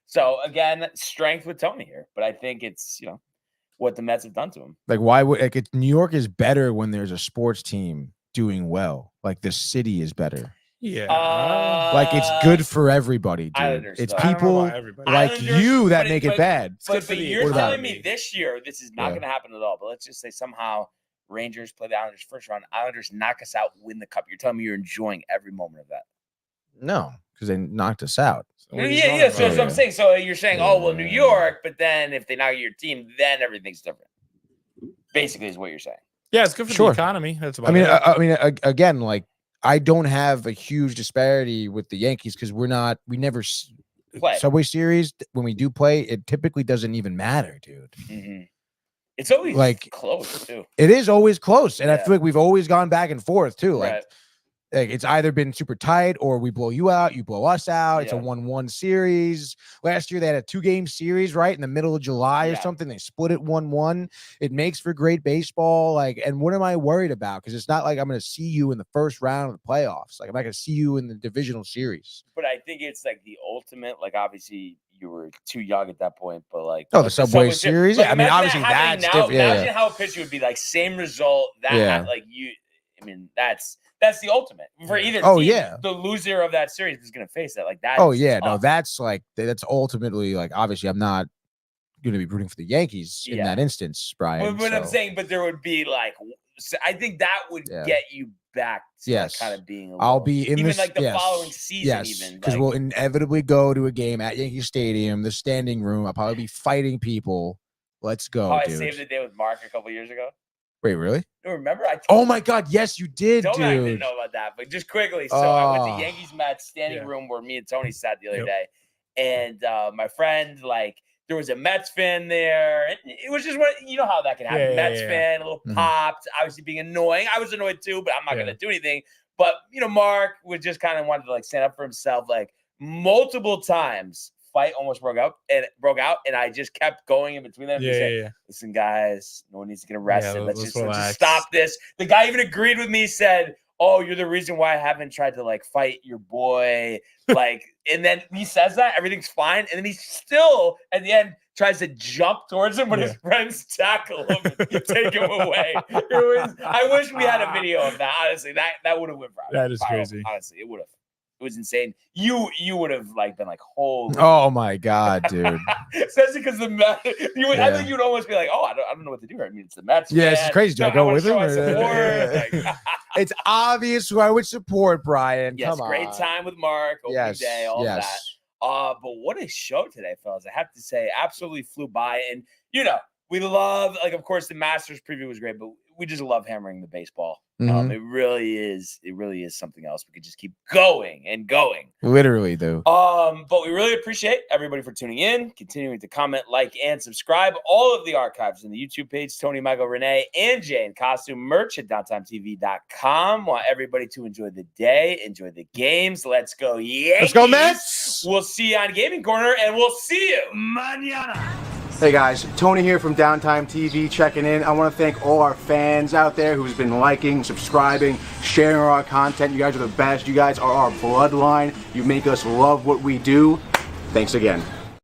So again, strength with Tony here, but I think it's what the Mets have done to him. Like, why would New York is better when there's a sports team doing well. Like the city is better. Yeah. Like it's good for everybody, dude. Islanders, It's though. I don't know people about everybody. like Islanders, you that but make it bad. good But for the you're What about telling it? me this year this is not Yeah. going to happen at all. But let's just say somehow Rangers play the Islanders first round. Islanders knock us out, win the cup. You're telling me you're enjoying every moment of that. No, because they knocked us out. So what are you Yeah. talking So about? that's what I'm saying. So you're saying, oh well, New Yeah. York, but then if they knock out your team, then everything's different. Basically, is what you're saying. Yeah, it's good for Sure. the economy. That's about I mean, it. again, like I don't have a huge disparity with the Yankees because we never Play. Subway Series when we do play. It typically doesn't even matter, dude. Mhm. It's always Like- close too. It is always close, and I Yeah. feel like we've always gone back and forth too. Right. Like it's either been super tight or we blow you out, you blow us out. It's a Yeah. 1-1 series. Last year they had a 2-game series right in the middle of July or Yeah. something. They split it 1-1. It makes for great baseball. Like, and what am I worried about? Because it's not like I'm going to see you in the first round of the playoffs. Like I'm not going to see you in the divisional series. But I think it's like the ultimate. Like obviously you were too young at that point, but like Oh, the Subway Series? Like, Yeah, I mean, imagine obviously that happening that's now. different. Yeah, Imagine how pitchy would be. Like same result. That Yeah. like you. I mean, that's the ultimate for either. Oh, team. yeah. The loser of that series is going to face that. Like that. Oh is yeah, no, tough. that's ultimately like obviously I'm not going to be rooting for the Yankees in Yeah. that instance, Brian. But I'm so- saying, but there would be like. So I think that would Yeah. get you back to Yes. kind of being. I'll be in even this like the yes, following season. yes, Even because like, we'll inevitably go to a game at Yankee Stadium, the standing room. I'll probably be fighting people. Let's go, how I dude. saved the day with Mark a couple years ago. Wait, really? You remember? I Oh my God, yes, you did, Don't I didn't dude. know about that, but just quickly. So I went Oh. to Yankees Mets standing Yeah. room where me and Tony sat the other Yep. day, and my friend there was a Mets fan there. And it was just how that can happen. Yeah, Mets yeah. fan, a little Mhm. popped, obviously being annoying. I was annoyed too, but I'm not Yeah. gonna do anything. But Mark was just kind of wanted to stand up for himself, like multiple times. Fight almost broke out, and I just kept going in between them. Yeah, and said, yeah, yeah. Listen, guys, no one needs to get arrested. Yeah, let's let's just relax. stop this. The guy even agreed with me, said, oh, you're the reason why I haven't tried to fight your boy. And then he says that everything's fine. And then he still at the end tries to jump towards him, but his friends tackle him and take him away. I wish we had a video of that. Honestly, that would have went viral. That is crazy. Honestly, it would have. It was insane. You would have been like, holy. Oh my God, dude. Especially because the Mets, I Yeah. think you'd almost be like, oh, I don't know what to do here. I mean, it's the Mets. Yeah, it's man. crazy. Do I So go wanna with him show my or- support. Like, It's obvious who I would support, Brian. yes, Come great on. time with Mark, opening day, all that. yes. But what a show today, fellas. I have to say, absolutely flew by. And, we love, of course, the Masters preview was great, but we just love hammering the baseball. Mhm. It really is something else. We could just keep going and going. Literally, though. But we really appreciate everybody for tuning in, continuing to comment, like, and subscribe. All of the archives in the YouTube page, Tony, Michael, Renee, and Jay in costume merch at downtimetv.com. Want everybody to enjoy the day, enjoy the games. Let's go, Yankees. Let's go, Mets. We'll see you on Gaming Corner, and we'll see you mañana. Hey guys, Tony here from Downtime TV checking in. I want to thank all our fans out there who's been liking, subscribing, sharing our content. You guys are the best. You guys are our bloodline. You make us love what we do. Thanks again.